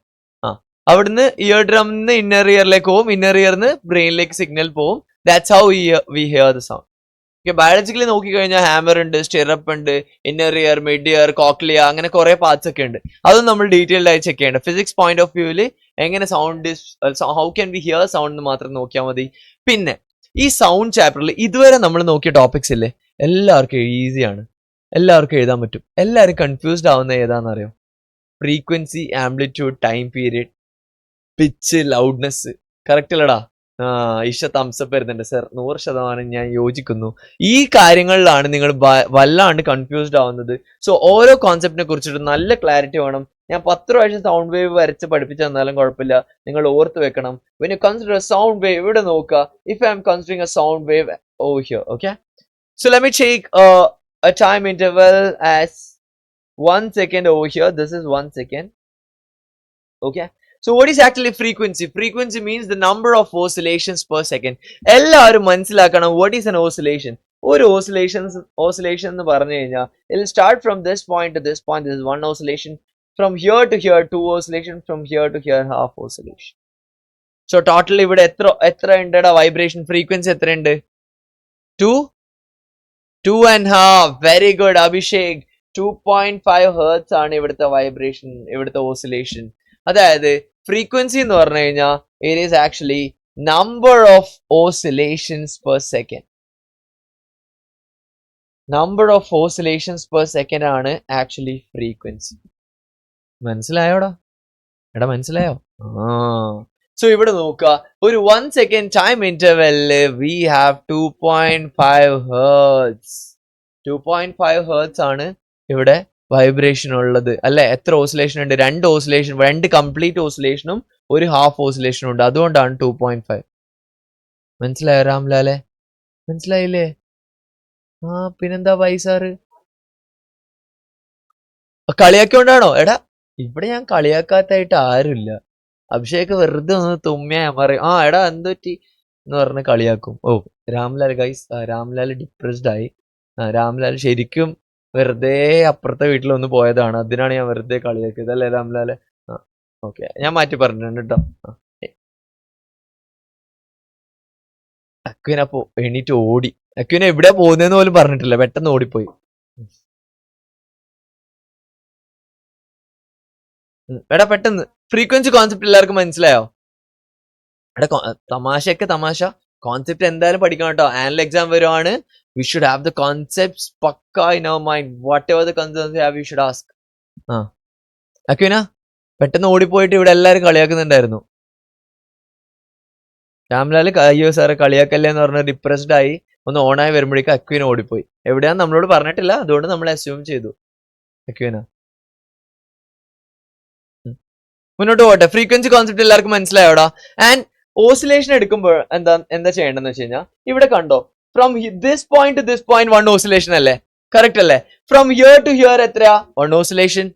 അവിടുന്ന് ഇയർ ഡ്രമ്മിന്ന് ഇന്നർ ഇയറിലേക്ക് പോവും, ഇന്നർ ഇയറിന്ന് ബ്രെയിനിലേക്ക് സിഗ്നൽ പോവും. That's how we here the sound. Okay, biologically നോക്കിക്കഴിഞ്ഞാൽ ഹാമർ ഉണ്ട്, സ്റ്റിറപ്പ് ഉണ്ട്, inner year, mid year, cochlea, അങ്ങനെ കുറെ പാർട്സ് ഒക്കെ ഉണ്ട്. അതും നമ്മൾ ഡീറ്റെയിൽഡ് ആയി ചെക്ക് ചെയ്യേണ്ട. ഫിസിക്സ് പോയിന്റ് ഓഫ് വ്യൂവിൽ എങ്ങനെ sound how can we here sound എന്ന് മാത്രം നോക്കിയാൽ മതി. പിന്നെ ഈ സൗണ്ട് ചാപ്റ്ററിൽ ഇതുവരെ നമ്മൾ നോക്കിയ ടോപ്പിക്സ് ഇല്ലേ, എല്ലാവർക്കും ഈസിയാണ്, എല്ലാവർക്കും എഴുതാൻ പറ്റും. എല്ലാവരും കൺഫ്യൂസ്ഡ് ആവുന്ന ഏതാണെന്നറിയോ? Frequency, amplitude, time period, pitch, loudness. Correct അല്ലടാ? ഈശ തംസപ്പ് വരുന്നുണ്ട് സർ. 100% ഞാൻ യോജിക്കുന്നു. ഈ കാര്യങ്ങളിലാണ് നിങ്ങൾ വല്ലാണ്ട് കൺഫ്യൂസ്ഡ് ആവുന്നത്. സോ ഓരോ കോൺസെപ്റ്റിനെ കുറിച്ചിട്ട് നല്ല ക്ലാരിറ്റി വേണം. ഞാൻ 10 പ്രാവശ്യം സൗണ്ട് വേവ് വരച്ച് പഠിപ്പിച്ചു തന്നാലും കുഴപ്പമില്ല, നിങ്ങൾ ഓർത്ത് വെക്കണം. when you consider a sound wave, ഇവിടെ നോക്കുക. if I am considering a sound wave over here, okay, so let me take a time interval as 1 second over here. This is 1 second. Okay, so what is actually frequency? Frequency means the number of oscillations per second. എല്ലാവരും മനസ്സിലാക്കണം what is an oscillation. ഒരു oscillation എന്ന് പറഞ്ഞു കഴിഞ്ഞാൽ it will start from this point to this point. This is one oscillation. From here to here 2 oscillation. From here to here half oscillation. So total ഇവിടെ എത്ര ഉണ്ടടാ vibration? Frequency എത്ര ഉണ്ട്? 2.5. Very good Abhishek. 2.5 hertz ആണ് ഇവിടുത്തെ vibration, ഇവിടുത്തെ oscillation. അതായത് frequency എന്ന് പറഞ്ഞു കഴിഞ്ഞാൽ it is actually number of oscillations per second. Number of oscillations per second ആണ് ആക്ച്വലി ഫ്രീക്വൻസി. മനസ്സിലായോടാ? എടാ മനസ്സിലായോ? സോ ഇവിടെ നോക്കുക, ഒരു 1 second ടൈം ഇന്റർവെല്ലില് we have 2.5 ഹെർട്സ്. 2.5 ഹെർട്സ് ആണ് ഇവിടെ വൈബ്രേഷൻ ഉള്ളത് അല്ലെ? എത്ര ഓസിലേഷൻ ഉണ്ട്? 2 ഓസിലേഷൻ, 2 കംപ്ലീറ്റ് ഓസിലേഷനും ഒരു ഹാഫ് ഓസിലേഷനും ഉണ്ട്. അതുകൊണ്ടാണ് 2.5. മനസ്സിലായോ രാംലാലെ? മനസ്സിലായില്ലേ? പിന്നെന്താ വൈസാറ് കളിയാക്കിക്കൊണ്ടാണോ? എടാ ഇവിടെ ഞാൻ കളിയാക്കാത്തായിട്ട് ആരുമില്ല. അഭിഷേക് വെറുതെ ഒന്ന് തുമ്മിയാ ഞാൻ പറയും ആ എടാ എന്ത് പറ്റി എന്ന് പറഞ്ഞ് കളിയാക്കും. ഓ രാംലാൽ ഗൈസ്, രാംലാൽ ഡിപ്രസ്ഡ് ആയി. രാംലാൽ ശരിക്കും വെറുതെ അപ്പുറത്തെ വീട്ടിലൊന്ന് പോയതാണ്, അതിനാണ് ഞാൻ വെറുതെ കളിയാക്കിയത് അല്ലേ രാംലാല്? ആ ഓക്കെ, ഞാൻ മാറ്റി പറഞ്ഞിട്ടുണ്ട് കേട്ടോ. അക്വിൻ അപ്പോ എണീറ്റ് ഓടി. അക്വിൻ എവിടെയാ പോകുന്നതെന്ന് പോലും പറഞ്ഞിട്ടില്ല, പെട്ടെന്ന് ഓടിപ്പോയി. എടാ പെട്ടെന്ന് ഫ്രീക്വൻസി കോൺസെപ്റ്റ് എല്ലാവർക്കും മനസ്സിലായോ? എടാ തമാശയൊക്കെ തമാശ, കോൺസെപ്റ്റ് എന്തായാലും പഠിക്കണം കേട്ടോ. ആനുവൽ എക്സാം വരുവാണ്. We should have the concepts പക്ക in our mind. Whatever the concerns have you should ask. ആ അക്വിന പെട്ടെന്ന് ഓടിപ്പോയിട്ട് ഇവിടെ എല്ലാരും കളിയാക്കുന്നുണ്ടായിരുന്നു. രാംലാൽ അയ്യോ സാറെ കളിയാക്കല്ലേ എന്ന് പറഞ്ഞ ഡിപ്രസ്ഡ് ആയി ഒന്ന് ഓണായി വരുമ്പോഴേക്കും അക്വിന ഓടിപ്പോയി. എവിടെയാന്ന് നമ്മളോട് പറഞ്ഞിട്ടില്ല, അതുകൊണ്ട് നമ്മൾ അസ്യൂം ചെയ്തു. അക്വിന മുന്നോട്ട് പോട്ടെ. ഫ്രീക്വൻസി കോൺസെപ്റ്റ് എല്ലാവർക്കും മനസ്സിലായോടാ? ആൻഡ് ഓസിലേഷൻ എടുക്കുമ്പോൾ എന്താ ചെയ്യേണ്ടതെന്ന് വെച്ച് കഴിഞ്ഞാൽ ഇവിടെ കണ്ടോ, from this point to this point one oscillation അല്ലേ? കറക്റ്റ് അല്ലേ? ഫ്രം ഹിയർ ടു ഹിയർ എത്രയാ? One oscillation.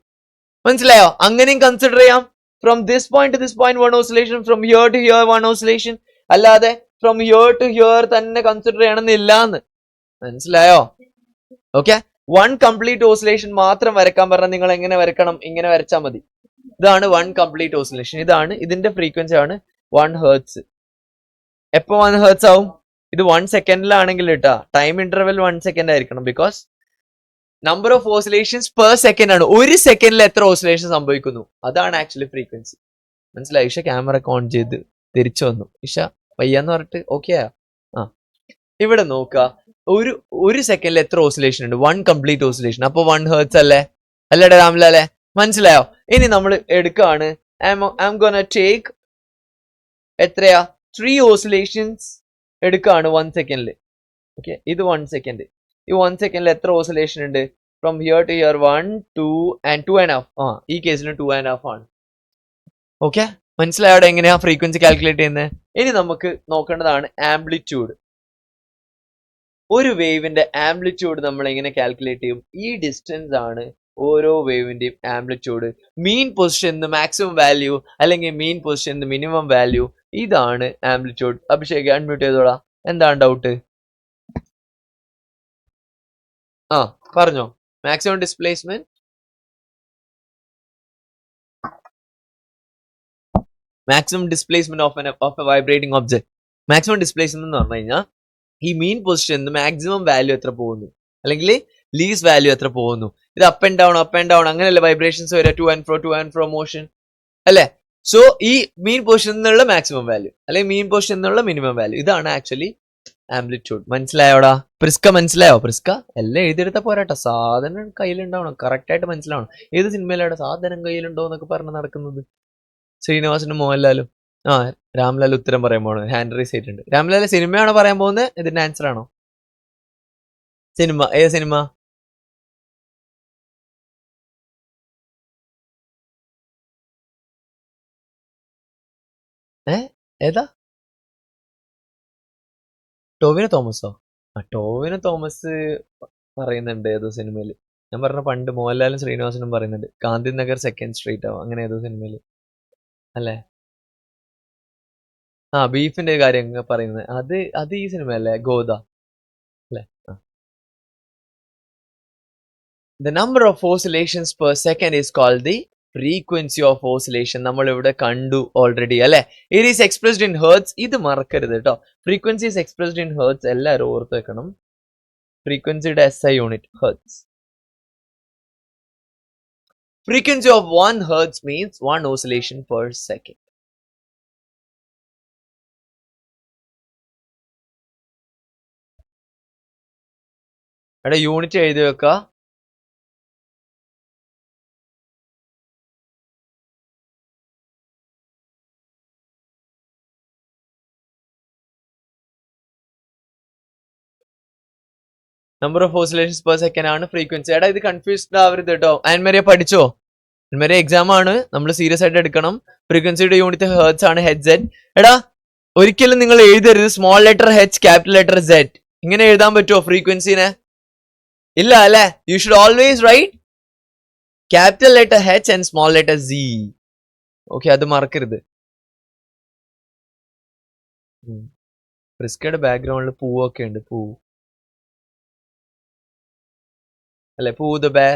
മനസ്സിലായോ? അങ്ങനെയും കൺസിഡർ ചെയ്യാം. From this point to this point one oscillation, from here to here one oscillation. അല്ലാതെ ഫ്രം ഹിയർ ടു ഹിയർ തന്നെ consider ചെയ്യണമെന്നില്ല എന്ന്. മനസ്സിലായോ? ഓക്കെ, വൺ കംപ്ലീറ്റ് ഓസിലേഷൻ മാത്രം വരക്കാൻ പറഞ്ഞാൽ നിങ്ങൾ എങ്ങനെ വരക്കണം? ഇങ്ങനെ വരച്ചാൽ മതി. ഇതാണ് വൺ കംപ്ലീറ്റ് ഓസിലേഷൻ. ഇതാണ് ഇതിന്റെ ഫ്രീക്വൻസി ആണ് 1 ഹെർട്സ്. എപ്പോ 1 ഹെർട്സ് ആവും? ഇത് 1 സെക്കൻഡിലാണെങ്കിൽ കേട്ടാ, ടൈം ഇന്റർവെൽ 1 സെക്കൻഡ് ആയിരിക്കണം. Because number of oscillations per second ആണ്. ഒരു സെക്കൻഡിൽ എത്ര ഓസിലേഷൻ സംഭവിക്കുന്നു അതാണ് ആക്ച്വലി ഫ്രീക്വൻസി. മനസ്സിലായി? ഇഷ ക്യാമറ ഓൺ ചെയ്ത് തിരിച്ചു വന്നു. ഇഷ വയ്യാന്ന് പറഞ്ഞിട്ട് ഓക്കെ ആ. ഇവിടെ നോക്കുക, ഒരു സെക്കൻഡിൽ എത്ര ഓസിലേഷൻ ഉണ്ട്? 1 കംപ്ലീറ്റ് ഓസിലേഷൻ. അപ്പൊ 1 ഹെർട്സ് അല്ലേ? അല്ലേടെ രാംലാലെ? മനസ്സിലായോ? ഇനി നമ്മൾ എടുക്കുകയാണ്, ഐ ഗോണ ടേക്ക് എത്രയാ 3 ഓസിലേഷൻസ് എടുക്കുകയാണ് 1 സെക്കൻഡിൽ. ഓക്കെ, ഇത് 1 സെക്കൻഡ്. ഈ 1 സെക്കൻഡിൽ എത്ര ഓസിലേഷൻ ഉണ്ട്? From here to here 1 2 and 2.5. ഈ കേസിന് 2.5 ആണ്. ഓക്കെ, മനസ്സിലായോടെ എങ്ങനെയാ ഫ്രീക്വൻസി കാൽക്കുലേറ്റ് ചെയ്യുന്നത്? ഇനി നമുക്ക് നോക്കേണ്ടതാണ് ആംപ്ലിറ്റ്യൂഡ്. ഒരു വേവിന്റെ ആംപ്ലിറ്റ്യൂഡ് നമ്മൾ എങ്ങനെ കാൽക്കുലേറ്റ് ചെയ്യും? ഈ ഡിസ്റ്റൻസ് ആണ് ഓരോ വേവിന്റെയും amplitude. Mean position maximum value അല്ലെങ്കിൽ മീൻ പൊസിഷൻ മിനിമം വാല്യൂ, ഇതാണ് ആംപ്ലിറ്റ്യൂഡ്. അഭിഷേക് അൺമ്യൂട്ട് ചെയ്തോടാ. എന്താണ് ഡൗട്ട്? ആ പറഞ്ഞോ. Maximum displacement of a vibrating object. Maximum displacement എന്ന് പറഞ്ഞു കഴിഞ്ഞാൽ ഈ മീൻ പൊസിഷൻ മാക്സിമം വാല്യൂ എത്ര പോകുന്നു അല്ലെങ്കിൽ ലീസ് വാല്യൂ എത്ര പോകുന്നു. ഇത് അപ്പ് ആൻഡ് ഡൗൺ അങ്ങനെയല്ലേ വൈബ്രേഷൻസ് വരിക, ടു ആൻഡ് ഫ്രോ മോഷൻ അല്ലേ? സോ ഈ മീൻ പൊസിഷൻ എന്നുള്ള മാക്സിമം വാല്യൂ അല്ലെങ്കിൽ മീൻ പൊസിഷൻ എന്നുള്ള മിനിമം വാല്യൂ, ഇതാണ് ആക്ച്വലി ആംപ്ലിറ്റ്യൂഡ്. മനസ്സിലായോടാ? പ്രിസ്ക മനസ്സിലായോ? പ്രിസ്ക എല്ലാം എഴുതിയെടുത്ത പോരാട്ടോ, സാധനം കയ്യിലുണ്ടാവണം, കറക്റ്റ് ആയിട്ട് മനസ്സിലാവണം. ഏത് സിനിമയിലാണ് സാധനം കയ്യിലുണ്ടോ എന്നൊക്കെ പറഞ്ഞ് നടക്കുന്നത്? ശ്രീനിവാസനും മോഹൻലാലും. ആ രാംലാൽ ഉത്തരം പറയാൻ പോകുന്നത് ഹാൻഡ് റൈസ് ചെയ്തിട്ടുണ്ട്. രാംലാൽ സിനിമയാണോ പറയാൻ പോകുന്നത്? ഇതിന്റെ ആൻസർ ആണോ? സിനിമ. ഏത് സിനിമ? ഏതാ? ടോവിനോ തോമസോ? ടോവിനോ തോമസ് പറയുന്നുണ്ട് ഏതോ സിനിമയില്. ഞാൻ പറഞ്ഞ പണ്ട് മോഹൻലാലും ശ്രീനിവാസനും പറയുന്നുണ്ട് ഗാന്ധിനഗർ 2nd സ്ട്രീറ്റ് ആവും അങ്ങനെ ഏതോ സിനിമയില് അല്ലേ? ബീഫിന്റെ കാര്യം പറയുന്നത് അത് ഈ സിനിമയല്ലേ, ഗോദ അല്ലേ? The number of oscillations per second is called the frequency of oscillation. നമ്മൾ ഇവിടെ കണ്ടു ഓൾറെഡി അല്ലെ? It is expressed in hertz. ഇത് മറക്കരുത് കേട്ടോ. Frequency is expressed in hertz. എല്ലാവരും ഓർത്ത് വെക്കണം. ഫ്രീക്വൻസിയുടെ SI unit hertz. Frequency of 1 hertz means 1 oscillation per second. എടാ യൂണിറ്റ് എഴുതി വെക്കുക. Number of oscillations per second ആണ് ഫ്രീക്വൻസി. എടാ ഇത് കൺഫ്യൂസ്ഡ് ആവരുത് കേട്ടോ. ആൻമരിയ പഠിച്ചോ? ആൻമരിയ എക്സാം ആണ്, നമ്മൾ സീരിയസ് ആയിട്ട് എടുക്കണം. ഫ്രീക്വൻസിയുടെ യൂണിറ്റ് ഹെർട്സ് ആണ്, HZ. എടാ ഒരിക്കലും നിങ്ങൾ എഴുതരുത് small letter H capital letter Z. ഇങ്ങനെ എഴുതാൻ പറ്റുമോ ഫ്രീക്വൻസിനെ? ഇല്ല അല്ലെ? You should always write capital letter H and small letter Z. Okay, അത് മറക്കരുത്. പ്രിസ്കയുടെ ബാക്ക്ഗ്രൗണ്ടിൽ പൂവൊക്കെ ഉണ്ട്. പൂവ് അല്ലെ? പൂവ് ദ ബേ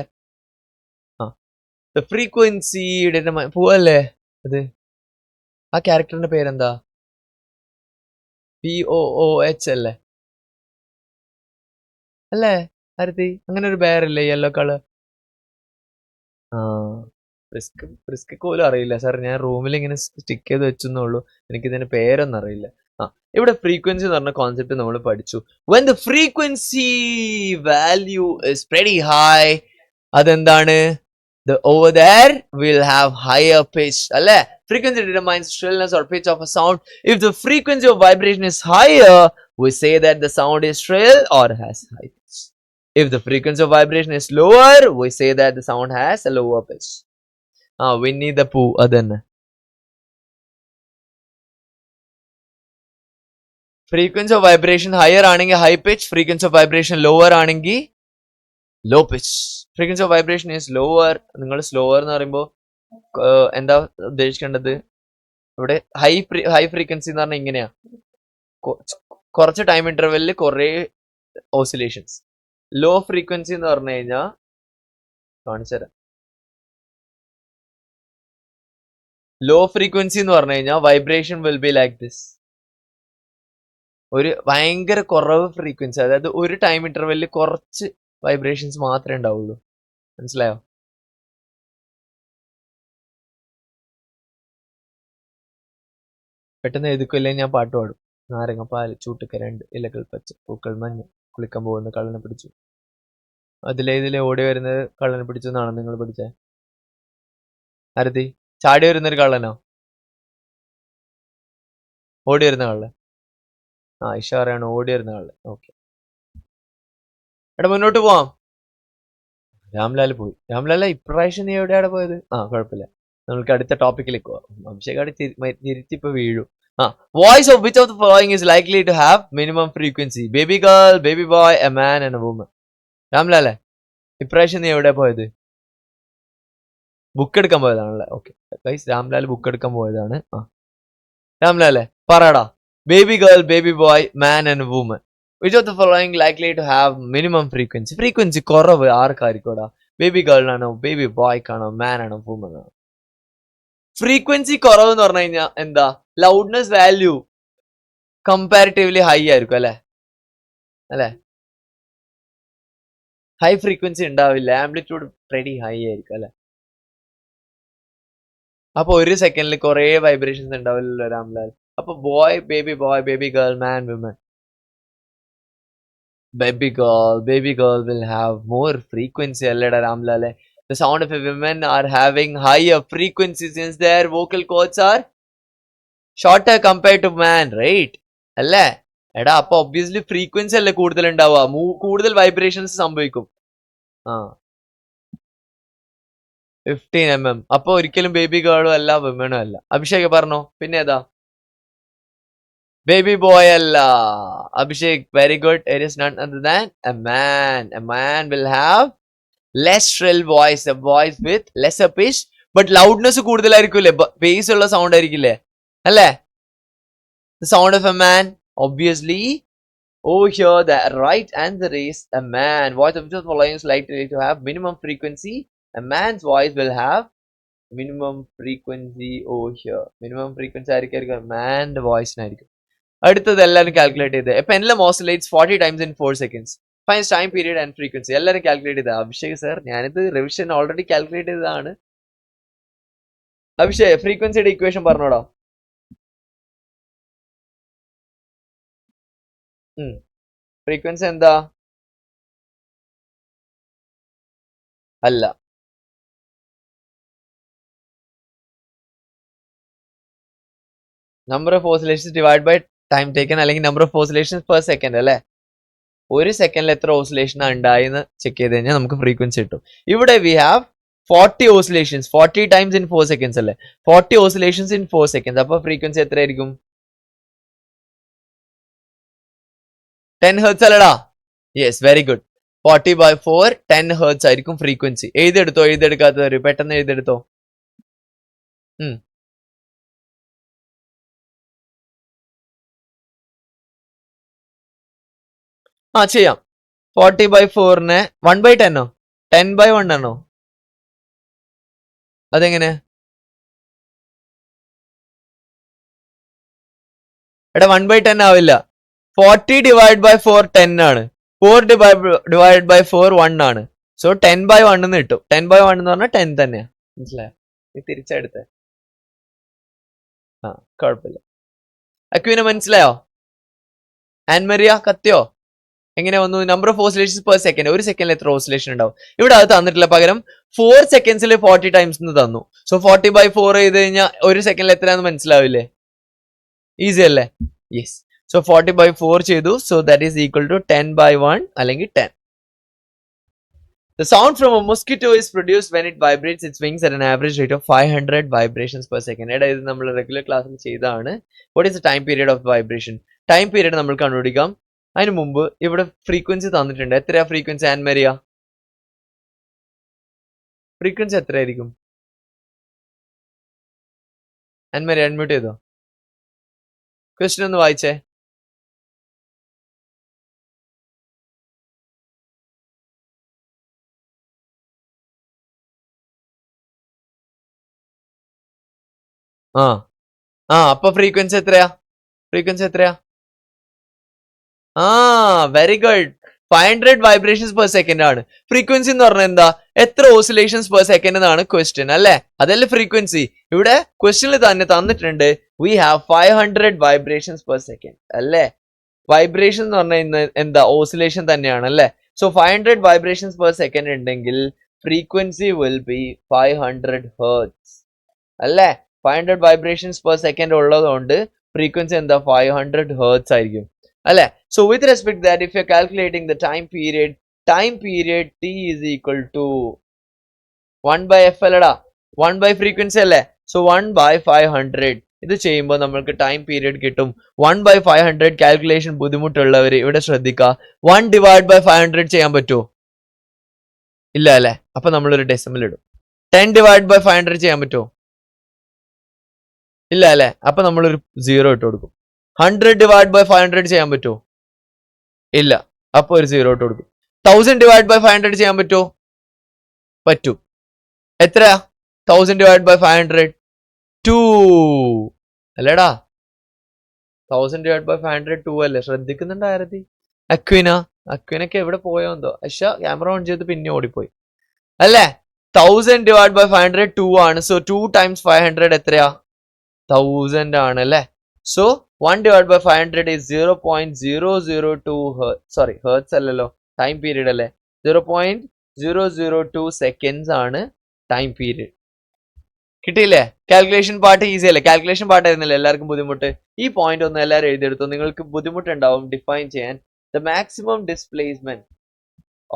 ഫ്രീക്വൻസിയുടെ പൂവല്ലേ അത്? ആ ക്യാരക്ടറിന്റെ പേരെന്താ? POOH അല്ലേ? അല്ലേ ആരതി? അങ്ങനെ ഒരു ബേറല്ലേ യെല്ലോ കളർ? ആ, പ്രിസ്ക് പോലും അറിയില്ല സാർ. ഞാൻ റൂമിൽ ഇങ്ങനെ സ്റ്റിക്ക് ചെയ്ത് വെച്ചെന്നുള്ളൂ. എനിക്കിതിന്റെ പേരൊന്നും അറിയില്ല. ഇവിടെ ഫ്രീക്വൻസി എന്ന് പറഞ്ഞ കോൺസെപ്റ്റ് നമ്മൾ പഠിച്ചു. when the frequency value is pretty high, അതെന്താണ്? the over there will have higher pitch അല്ലേ? frequency determines shrillness or pitch of a sound. if the frequency of vibration is higher, we say that the sound is shrill or has high pitch. if the frequency of vibration is lower, we say that the sound has a lower pitch. Winnie the Pooh അതെന്നെ. Frequency of vibration higher ആണെങ്കിൽ high pitch, frequency of vibration lower ആണെങ്കിൽ low pitch. Frequency of vibration is lower. നിങ്ങൾ slower എന്ന് പറയുമ്പോൾ എന്താ ഉദ്ദേശിക്കേണ്ടത്? ഇവിടെ high frequency എന്ന് പറഞ്ഞാൽ ഇങ്ങനെയാ, കുറച്ച് ടൈം ഇന്റർവെല്ലിൽ കുറെ ഓസിലേഷൻസ്. ലോ ഫ്രീക്വൻസി എന്ന് പറഞ്ഞു കഴിഞ്ഞാൽ കാണിച്ചു തരാം. ലോ ഫ്രീക്വൻസി എന്ന് പറഞ്ഞു കഴിഞ്ഞാൽ vibration will be like this. ഒരു ഭയങ്കര കുറവ് ഫ്രീക്വൻസി, അതായത് ഒരു ടൈം ഇന്റർവെല്ലിൽ കുറച്ച് വൈബ്രേഷൻസ് മാത്രമേ ഉണ്ടാവുള്ളൂ. മനസ്സിലായോ? പെട്ടെന്ന് എഴുതിക്കില്ലേ ഞാൻ പാട്ട് പാടും. നാരങ്ങപ്പാൽ ചൂട്ടുക രണ്ട് ഇലകൾ പച്ച പൂക്കൾ മഞ്ഞ് കുളിക്കാൻ പോകുന്ന കള്ളനെ പിടിച്ചു. ഇതിലെ ഓടി വരുന്നത് കള്ളനെ പിടിച്ചു എന്നാണ് നിങ്ങൾ പഠിച്ചേ? ആരതി? ചാടി വരുന്നൊരു കള്ളനോ? ഓടി വരുന്ന കള്ളൻ? ഇഷ പറയാണ് ഓടി വരുന്ന കള്ളൻ. ഓക്കെ, എടാ മുന്നോട്ട് പോവാം. രാംലാൽ പോയി. രാംലാല ഇപ്രാവശ്യം നീ എവിടെയാണ് പോയത്? കുഴപ്പമില്ല, നമുക്ക് അടുത്ത ടോപ്പിക്കിലേക്ക് പോവാം. അഭിഷേകാട് തിരിച്ചിപ്പോ വീഴും. Voice of which of the following is likely to have minimum frequency? Baby girl, baby boy, a man and a woman. രാംലാലെ ഇപ്രാവശ്യം നീ എവിടെ പോയത്? ബുക്ക് എടുക്കാൻ പോയതാണല്ലേ? ഓക്കെ ഗൈസ്, രാംലാൽ ബുക്ക് എടുക്കാൻ പോയതാണ്. രാംലാലെ പറയടാ. Baby girl, baby boy, man and woman. Which of the following likely to have minimum frequency? Frequency കുറവ് ആർക്കായിരിക്കോടാ? ബേബി ഗേളിനാണോ, ബേബി ബോയ്ക്കാണോ, മാൻ ആണോ, വുമൻ ആണോ? ഫ്രീക്വൻസി കുറവ് എന്ന് പറഞ്ഞു കഴിഞ്ഞാൽ എന്താ? ലൗഡ്നെസ് വാല്യൂ കമ്പാരിറ്റീവ്ലി ഹൈ ആയിരിക്കും അല്ലെ? അല്ലെ? ഹൈ ഫ്രീക്വൻസി ഉണ്ടാവില്ല, ആംപ്ലിറ്റ്യൂഡ് പ്രെറ്റി ഹൈ ആയിരിക്കും അല്ലെ? അപ്പൊ ഒരു സെക്കൻഡിൽ കുറെ വൈബ്രേഷൻസ് ഉണ്ടാവില്ലല്ലോ രാംലാൽ. അപ്പൊ boy, baby boy, baby girl, man, woman. baby girl will have more frequency allada ramlale. The sound of a women are having higher frequency since their vocal cords are shorter compared to man, right? അല്ലേ? എടാ അപ്പൊ obviously frequency അല്ലേ കൂടുതൽ ഉണ്ടാവുക, കൂടുതൽ vibrations സംഭവിക്കും. 15 mm. അപ്പൊ ഒരിക്കലും ബേബി ഗേളും അല്ല, വിമനും അല്ല. അഭിഷേക് പറഞ്ഞോ, പിന്നെ ഏതാ? Baby boy alla. Abhishek, very good. It is none other than a man. A man will have less shrill voice, a voice with lesser pitch, but loudness കൂടുതലായിരിക്കില്ലേ? bass ഉള്ള sound ആയിരിക്കില്ലേ? അല്ലേ? The sound of a man, obviously. Over here, the right answer is a man. Voice of the following is likely to have minimum frequency. A man's voice will have minimum frequency over here. Minimum frequency ആയിരിക്കും man voice ആയിരിക്കും. അടുത്തത് എല്ലാവരും calculate ചെയ്ത്. A pendulum oscillates 40 times in 4 seconds. Find time period and frequency. എല്ലാവരും calculate ചെയ്ത. Abhishek sir, ഞാനിത് revision already calculate ചെയ്തതാണ്. അഭിഷേക് ഫ്രീക്വൻസിയുടെ ഇക്വേഷൻ പറഞ്ഞോടാ. ഫ്രീക്വൻസി എന്താ? അല്ല, number of oscillations divide by time taken, അല്ലെങ്കിൽ number of oscillations per second അല്ലേ? ഒരു സെക്കൻഡിൽ എത്ര ഓസിലേഷൻ ഉണ്ടായെന്ന് ചെക്ക് ചെയ്ത് കഴിഞ്ഞാൽ നമുക്ക് ഫ്രീക്വൻസി കിട്ടും. ഇവിടെ we have 40 oscillations, 40 times in 4 seconds അല്ലേ? 40 ഓസിലേഷൻസ് ഇൻ 4 സെക്കൻഡ്സ്. അപ്പൊ ഫ്രീക്വൻസി എത്രയായിരിക്കും? 10 ഹെർട്സ് അല്ലടാ? Yes, very good. 40/4 10 ഹേർട്സ് ആയിരിക്കും ഫ്രീക്വൻസി. എഴുതെടുക്കാത്തവര് പെട്ടെന്ന് എഴുതെടുത്തോ. ചെയ്യാം. 40/4നെ 1/10ഓ 10/1 ആണോ? അതെങ്ങനെ? എടാ 1/10 ആവില്ല. 40/4 10 ആണ്. 4/4 1 ആണ്. സോ 10/1 എന്ന് കിട്ടും. 10/1 എന്ന് പറഞ്ഞാൽ 10 തന്നെയാ. മനസ്സിലായോ? നീ തിരിച്ചെടുത്തേ. കുഴപ്പമില്ല. അക്വിനെ മനസ്സിലായോ? ആൻമരിയ കത്തിയോ? എങ്ങനെ വന്നു? Number of oscillations per second. ഒരു സെക്കൻഡിൽ എത്ര ഓസിലേഷൻ ഉണ്ടാവും? ഇവിടെ അത് തന്നിട്ടില്ല. പകരം 4 സെക്കൻഡ്സിൽ 40 ടൈംസ് എന്ന് തന്നു. സോ 40/4 ചെയ്ത് കഴിഞ്ഞാൽ ഒരു സെക്കൻഡിൽ എത്രയാന്ന് മനസ്സിലാവില്ലേ? ഈസി അല്ലേ? യെസ്. സോ 40/4 ചെയ്തു. So that is equal to 10/1 അല്ലെങ്കിൽ 10. The sound from a mosquito is produced when it vibrates its wings at an average rate of 500 vibrations per second. എടാ ഇത് നമ്മൾ റെഗുലർ ക്ലാസ്സിൽ ചെയ്തതാണ്. What is the time period of vibration? Time period നമ്മൾ കണ്ടുപിടിക്കാം. അതിന് മുമ്പ് ഇവിടെ ഫ്രീക്വൻസി തന്നിട്ടുണ്ട്. എത്രയാ ഫ്രീക്വൻസി ആൻമരിയ? ഫ്രീക്വൻസി എത്രയായിരിക്കും? ആൻമരിയ അൺമ്യൂട്ട് ചെയ്തോ? ക്വസ്റ്റ്യൻ ഒന്ന് വായിച്ചേ. അപ്പൊ ഫ്രീക്വൻസി എത്രയാ? Very good. 500 vibrations per second ആണ്. ഫ്രീക്വൻസി എന്ന് പറഞ്ഞാൽ എന്താ? എത്ര ഓസിലേഷൻസ് പെർ സെക്കൻഡ് എന്നാണ് ക്വസ്റ്റ്യൻ അല്ലേ? അതല്ലേ ഫ്രീക്വൻസി. ഇവിടെ ക്വസ്റ്റ്യനിൽ തന്നെ തന്നിട്ടുണ്ട് we have 500 vibrations per second അല്ലേ? വൈബ്രേഷൻ എന്ന് പറഞ്ഞാൽ എന്താ? ഓസിലേഷൻ തന്നെയാണ് അല്ലേ? സോ 500 വൈബ്രേഷൻസ് പെർ സെക്കൻഡ് ഉണ്ടെങ്കിൽ ഫ്രീക്വൻസി വിൽ ബി 500 ഹേർട്സ് അല്ലേ? 500 വൈബ്രേഷൻസ് പെർ സെക്കൻഡ് ഉള്ളതുകൊണ്ട് ഫ്രീക്വൻസി എന്താ? 500 ഹേർട്സ് ആയിരിക്കും അല്ലേ? So with respect that, if you're calculating the time period t is equal to 1/f അല്ലടാ, 1 by frequency അല്ലേ? So 1/500 ഇത് ചെയ്യുമ്പോൾ നമ്മൾക്ക് ടൈം പീരിയഡ് കിട്ടും. 1/500 കാൽക്കുലേഷൻ ബുദ്ധിമുട്ടുള്ളവർ ഇവിടെ ശ്രദ്ധിക്കുക. 1/500 ചെയ്യാൻ പറ്റുമോ? ഇല്ല അല്ലേ? അപ്പൊ നമ്മളൊരു ഡെസിമൽ ഇടും. 10/500 ചെയ്യാൻ പറ്റുമോ? ഇല്ല അല്ലേ? അപ്പൊ നമ്മളൊരു 0 ഇട്ട് കൊടുക്കും. 100/500 ചെയ്യാൻ പറ്റുമോ? ഇല്ല. അപ്പൊ ഒരു 0 ഇട്ട് കൊടുക്കും. 1000/500 ചെയ്യാൻ പറ്റുമോ? പറ്റും. എത്രയാ 1000/500? 2 അല്ലേടാ? 1000/500 2 അല്ലേ? ശ്രദ്ധിക്കുന്നുണ്ടായിരുന്നേ. അക്വിനൊക്കെ എവിടെ പോയോ എന്തോ. ക്യാമറ ഓൺ ചെയ്ത് പിന്നെ ഓടിപ്പോയി അല്ലേ? 1000/500 2 ആണ്. സോ 2 times 500 എത്രയാ? 1000 ആണ് അല്ലേ? സോ 1/500 is 0.002 സോറി ഹേർട്സ് അല്ലല്ലോ, ടൈം പീരീഡ് അല്ലേ? 0.002 സെക്കൻഡ്സ് ആണ് ടൈം പീരീഡ്. കിട്ടിയില്ലേ? കാൽക്കുലേഷൻ പാർട്ട് ഈസി അല്ലേ? കാൽക്കുലേഷൻ പാർട്ട് ആയിരുന്നില്ല എല്ലാവർക്കും ബുദ്ധിമുട്ട്. ഈ പോയിന്റ് ഒന്ന് എല്ലാവരും എഴുതിയെടുത്തു. നിങ്ങൾക്ക് ബുദ്ധിമുട്ടുണ്ടാവും ഡിഫൈൻ ചെയ്യാൻ. The maximum displacement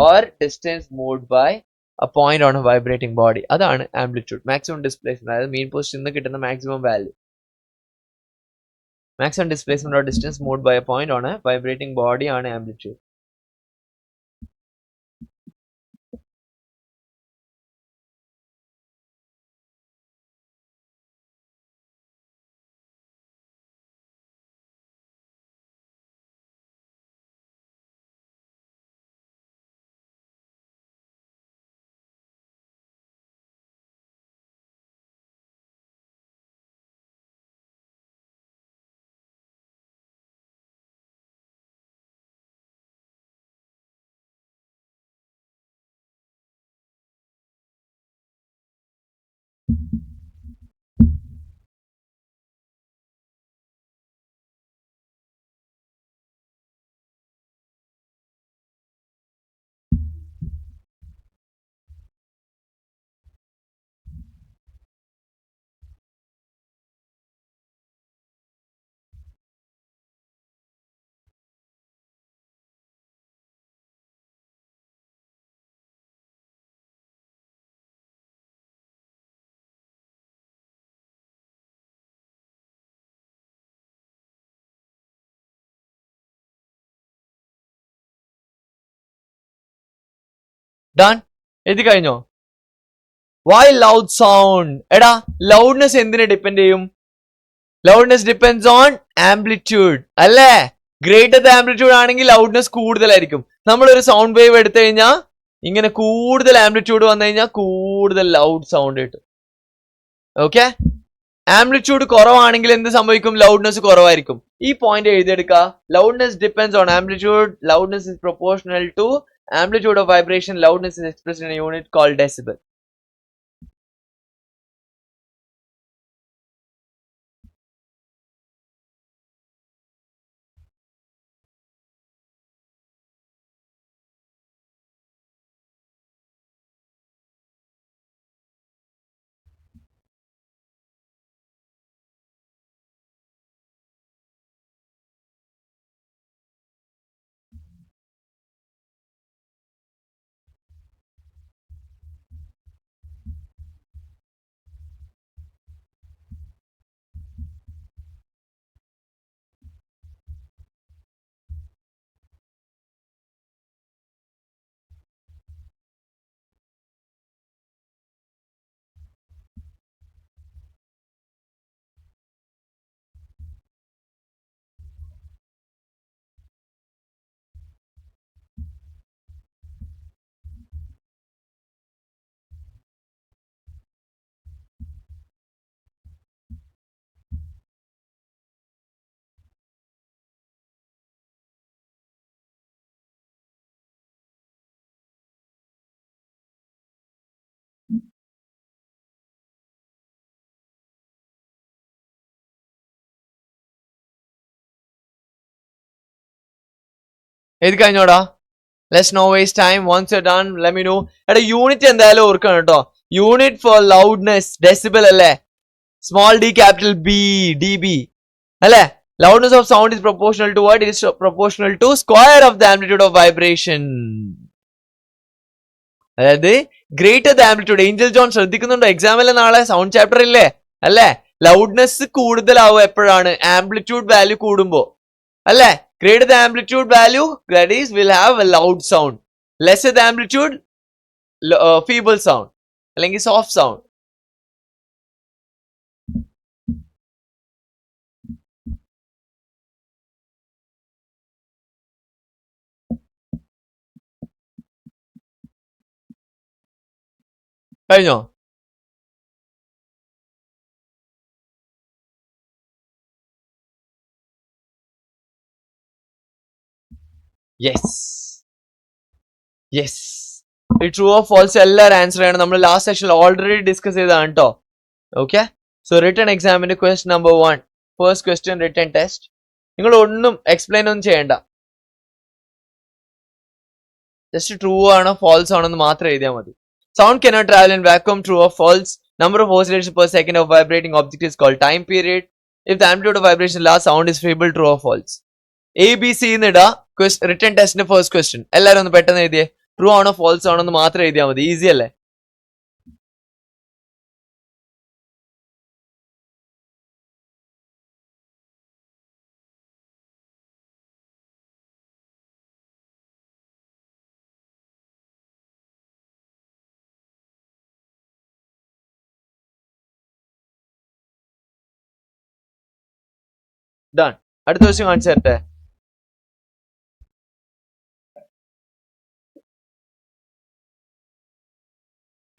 or distance moved by a point on a vibrating body. അതാണ് ആംപ്ലിറ്റ്യൂഡ്. മാക്സിമം ഡിസ്പ്ലേസ്മെന്റ്, അതായത് മീൻ പൊസിഷനിൽ നിന്ന് കിട്ടുന്ന maximum value. Maximum displacement or distance moved by a point on a vibrating body ആണ് amplitude. Done. എഴുതി കഴിഞ്ഞോ? Why loud sound? എടാ loudness എന്തിനെ ഡിപ്പെൻഡ് ചെയ്യും? ലൗഡ്നെസ് ഡിപ്പെൻഡ്സ് ഓൺ ആംപ്ലിറ്റ്യൂഡ് അല്ലേ? ഗ്രേറ്റർ ദ ആംപ്ലിറ്റ്യൂഡ് ആണെങ്കിൽ ലൗഡ്നെസ് കൂടുതലായിരിക്കും. നമ്മളൊരു സൗണ്ട് വേവ് എടുത്തു കഴിഞ്ഞാൽ ഇങ്ങനെ കൂടുതൽ ആംപ്ലിറ്റ്യൂഡ് വന്നു കഴിഞ്ഞാൽ കൂടുതൽ ലൗഡ് സൗണ്ട് കിട്ടും. ഓക്കെ, ആംപ്ലിറ്റ്യൂഡ് കുറവാണെങ്കിൽ എന്ത് സംഭവിക്കും? ലൗഡ്നെസ് കുറവായിരിക്കും. ഈ പോയിന്റ് എഴുതിയെടുക്കുക. Loudness depends on amplitude. Loudness is proportional to amplitude of vibration. Loudness is expressed in a unit called decibel. എഴുതി കഴിഞ്ഞോടാ? Let's no waste time. Once you're done, let me know. എടാ unit എന്തായാലും ഓർക്കണം കേട്ടോ. Unit for loudness decibel അല്ലേ? Small d capital B d B അല്ലേ? Loudness of sound is proportional to what? It is proportional to square of the amplitude of vibration. അതായത് greater the amplitude. Angel John ശ്രദ്ധിക്കുന്നുണ്ടോ? എക്സാമിലെ നാളെ sound chapter ഇല്ലേ? അല്ലേ? Loudness കൂടുതലാവും എപ്പോഴാണ്? Amplitude value കൂടുമ്പോ അല്ലേ? Greater the amplitude value, that is, will have a loud sound. Lesser the amplitude, feeble sound. അല്ലെങ്കിൽ soft sound. കഴിഞ്ഞോ? Yes yes. ഈ ട്രൂ ഓഫ് ഫോൾസ് എല്ലാവരും ആൻസർ ചെയ്യണം. നമ്മൾ ലാസ്റ്റ് സെഷനിൽ ഓൾറെഡി ഡിസ്കസ് ചെയ്തതാണ് കേട്ടോ. ഓക്കെ, സോ റിട്ടൺ എക്സാമിന്റെ question number 1, first question written test. നിങ്ങൾ ഒന്നും എക്സ്പ്ലെയിൻ ഒന്നും ചെയ്യണ്ട, ജസ്റ്റ് ട്രൂ ആണോ ഫോൾസ് ആണോ എന്ന് മാത്രം എഴുതിയാൽ മതി. Sound cannot travel in vacuum. True or false? Number of oscillations per second of vibrating object is called time period. If the amplitude of vibration last, sound is feeble. True or false? A B C എന്നിടാ written ടെസ്റ്റിന്റെ first question. എല്ലാവരും ഒന്ന് പെട്ടെന്ന് എഴുതിയേ. True ആണോ false ആണോ എന്ന് മാത്രം എഴുതിയാൽ മതി. ഈസി അല്ലേ? ഡൺ. അടുത്ത ക്വസ്റ്റ്യൻ കാണിച്ചു തരട്ടെ.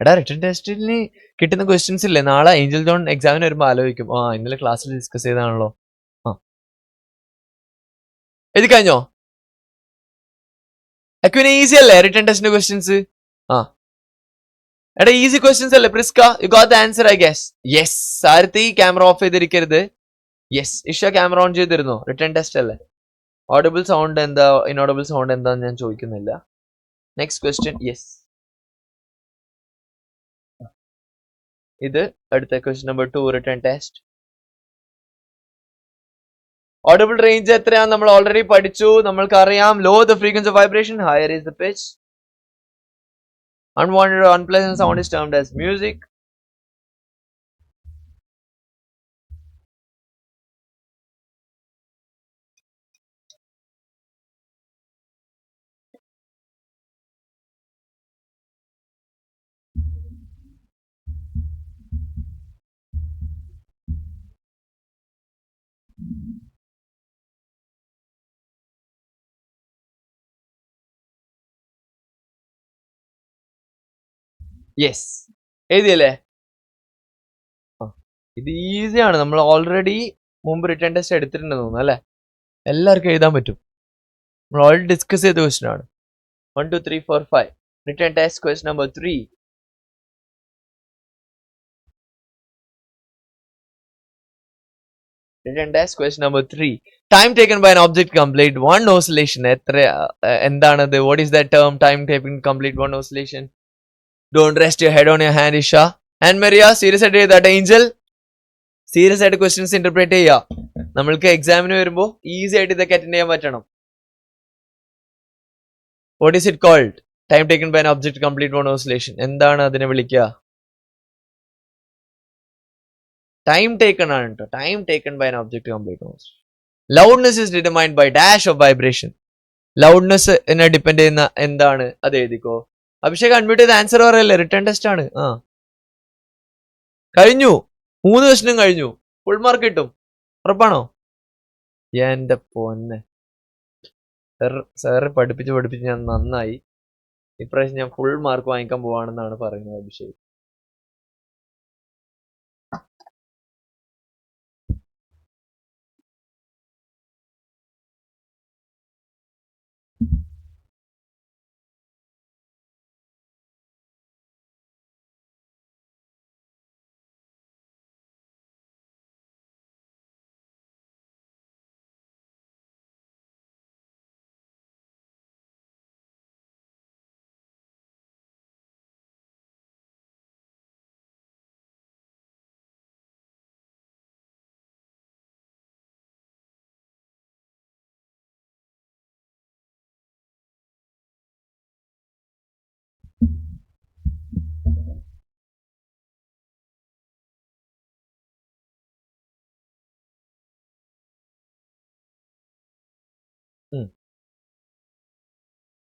എടാ റിട്ടൺ ടെസ്റ്റിന് കിട്ടുന്ന ക്വസ്റ്റ്യൻസ് ഇല്ലേ, നാളെ ഏഞ്ചൽ ജോൺ എക്സാമിന് വരുമ്പോൾ ആലോചിക്കും, ആ ഇന്നലെ ക്ലാസ്സിൽ ഡിസ്കസ് ചെയ്താണല്ലോ. ആ എഴുതി കഴിഞ്ഞോ? അക്വിന് ഈസി അല്ലേ റിട്ടൺ ടെസ്റ്റിന്റെ ക്വസ്റ്റ്യൻസ്? ആ എടാ ഈസി ക്വസ്റ്റ്യൻസ് അല്ലേ Prisca? You got the answer I guess. Yes. Sarathi camera off ചെയ്തിരിക്കരുത്. യെസ്. ഇഷ ക്യാമറ ഓൺ ചെയ്തിരുന്നോ? റിട്ടൺ ടെസ്റ്റ് അല്ലേ? ഓഡിബിൾ സൗണ്ട് എന്താ ഇൻഓഡിബിൾ സൗണ്ട് എന്താന്ന് ഞാൻ ചോദിക്കുന്നില്ല. Next question. യെസ്, ഇത് അടുത്ത question number 2 written test. Audible range എത്രയാന്ന് നമ്മൾ ഓൾറെഡി പഠിച്ചു. നമ്മൾക്കറിയാം, low the frequency of vibration, higher is the pitch. Unwanted or unpleasant sound is termed as music. Yes, എഴുതിയല്ലേ? ഇത് ഈസിയാണ്, നമ്മൾ ഓൾറെഡി മുമ്പ് റിട്ടേൺ ടെസ്റ്റ് എടുത്തിട്ടുണ്ടെന്ന് തോന്നുന്നു അല്ലേ? എല്ലാവർക്കും എഴുതാൻ പറ്റും. നമ്മൾ ഓൾറെഡി ഡിസ്കസ് ചെയ്ത ക്വസ്റ്റൻ ആണ്. 1 2 3 4 5 return test question number 3. Written test question number 3. Time taken by an object to complete one oscillation. എന്താണ്? What is that term? Time taken to complete one oscillation. Don't rest your head on your hand, Isha. And Maria, serious ആയിട്ട് എഴുതാട്ടെ. Angel, serious ആയിട്ട് questions interpret ചെയ്യാം. നമ്മൾക്ക് എക്സാമിന് വരുമ്പോൾ easy ആയിട്ട് ഇതൊക്കെ attend ചെയ്യാൻ പറ്റണം. What is it called? Time taken by an object to complete one oscillation. എന്താണ് അതിനെ വിളിക്കുക? Time taken ആണ് കേട്ടോ. Time taken by an object to complete one oscillation. Loudness is determined by dash of vibration. Loudness എന്നെ depend ചെയ്യുന്ന എന്താണ്? അത് എഴുതിക്കോ. അഭിഷേക് അൺമ്യൂട്ട് ചെയ്ത് ആൻസർ പറയല്ലേ, റിട്ടേൺ ടെസ്റ്റ് ആണ്. കഴിഞ്ഞു, 3 ക്വസ്റ്റ്യനും കഴിഞ്ഞു. ഫുൾ മാർക്ക് കിട്ടും, ഉറപ്പാണോ? എന്റെ പൊന്നെ, സാറ് പഠിപ്പിച്ച് ഞാൻ നന്നായി. ഇപ്രാവശ്യം ഞാൻ ഫുൾ മാർക്ക് വാങ്ങിക്കാൻ പോവാണെന്നാണ് പറയുന്നത് അഭിഷേക്.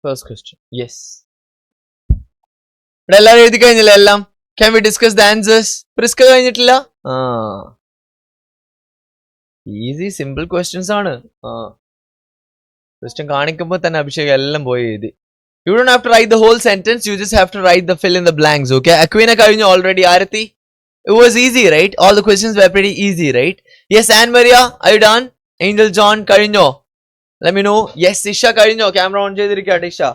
First question. യെസ്, ഇവിടെ എല്ലാവരും എഴുതി കഴിഞ്ഞില്ല എല്ലാം? Can we discuss the answers? Prisca കഴിഞ്ഞിട്ടില്ല? ഈസി സിമ്പിൾ ക്വസ്റ്റ്യൻസ് ആണ്. ക്വസ്റ്റ്യൻ കാണിക്കുമ്പോൾ തന്നെ അഭിഷേക് എല്ലാം പോയി എഴുതി. You don't have to write the whole sentence, you just have to write the fill in the blanks, okay? Aquina കഴിഞ്ഞു already. Aarati, it was easy, right? All the questions were pretty easy, right? Yes, Anne Maria, are you done? Angel John കഴിഞ്ഞോ? Let me know. Yes, Isha കഴിഞ്ഞോ? Camera on ചെയ്തിരിക്കട്ടെ Isha.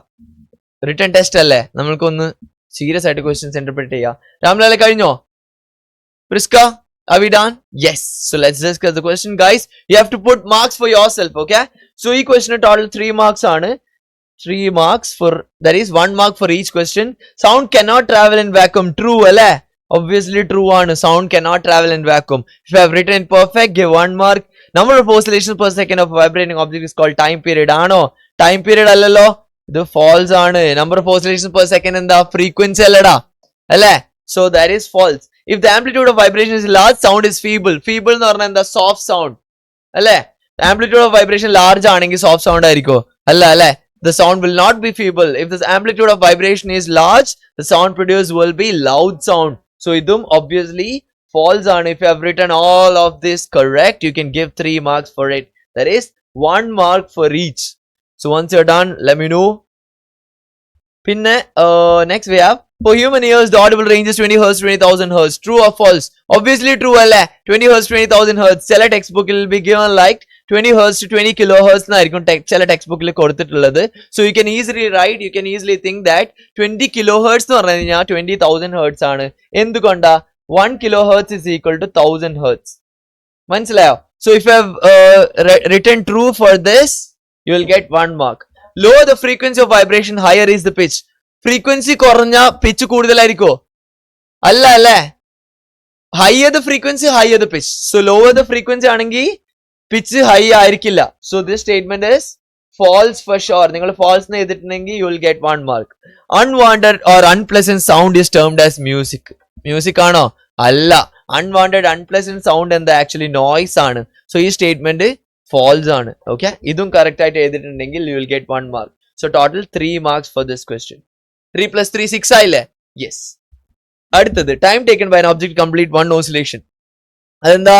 Written test അല്ലേ, നമ്മൾക്കൊന്ന് serious ആയിട്ട് questions interpret ചെയ്യാം. രാംലാലെ കഴിഞ്ഞോ? Priska, are we done? Yes. So let's discuss the question, guys. You have to put marks for yourself, okay? So ഈ question total 3 marks ആണ്. 3 marks for, that is 1 mark for each question. Sound cannot travel in vacuum. True അല്ലേ? Obviously true ആണ്. Sound cannot travel in vacuum. If you have written perfect, give 1 mark. Number of oscillations per second of a vibrating object is called time period. ആണോ? Time period അല്ലല്ലോ, ഇത് false ആണ്. Number of oscillations per second എന്താ? Frequency അല്ലടാ, അല്ലേ? So that is false. If the amplitude of vibration is large, sound is feeble. Feeble എന്ന് പറഞ്ഞാൽ എന്താ? Soft sound അല്ലേ? Amplitude of vibration large ആണെങ്കിൽ soft sound ആയിരിക്കോ? അല്ല അല്ലേ? The sound will not be feeble. If the amplitude of vibration is large, the sound produced will be loud sound. So idum obviously false ആണ്. If you have written all of this correct, you can give 3 marks for it. That is 1 mark for each. So once you're done, let me know. Pinne next we have, for human ears the audible range is 20 Hz to 20,000 Hz. True or false? Obviously true alle. 20 Hz to 20,000 Hz. ചില text ബുക്കിൽ will be given like 20 Hz to 20 kilohertz എന്നായിരിക്കും ചില text ബുക്കിൽ കൊടുത്തിട്ടുള്ളത്. So you can easily write, you can easily think that 20 kilohertz എന്ന് പറഞ്ഞു കഴിഞ്ഞാൽ 20,000 Hz ആണ്. എന്തുകൊണ്ടാ? 1 kilohertz is equal to 1000 Hz. മനസ്സിലായോ? So if you have written true for this, you will get 1 mark. Lower the frequency of vibration, higher is the pitch. Frequency കുറഞ്ഞ pitch കൂടുതലായിരിക്കോ? അല്ല അല്ലേ? Higher the frequency, higher the pitch. So lower the frequency ആണെങ്കിൽ pitch high ആയിരിക്കില്ല. So this statement is false for sure. നിങ്ങൾ false എന്ന് എഴുതിയിട്ടുണ്ടെങ്കിൽ you will get 1 mark. Unwanted or unpleasant sound is termed as music. Music ആണോ? അല്ല. Unwanted unpleasant sound എന്താ? Actually noise ആണ്. So ഈ statement false ആണ്. Okay, ഇതും correct ആയിട്ട് എഴുതിയിട്ടുണ്ടെങ്കിൽ you will get 1 mark. So total 3 marks for this question. 3 plus 3 6 ആയില്ലേ? Yes. അടുത്തത്, time taken by an object to complete one oscillation. അതെന്താ?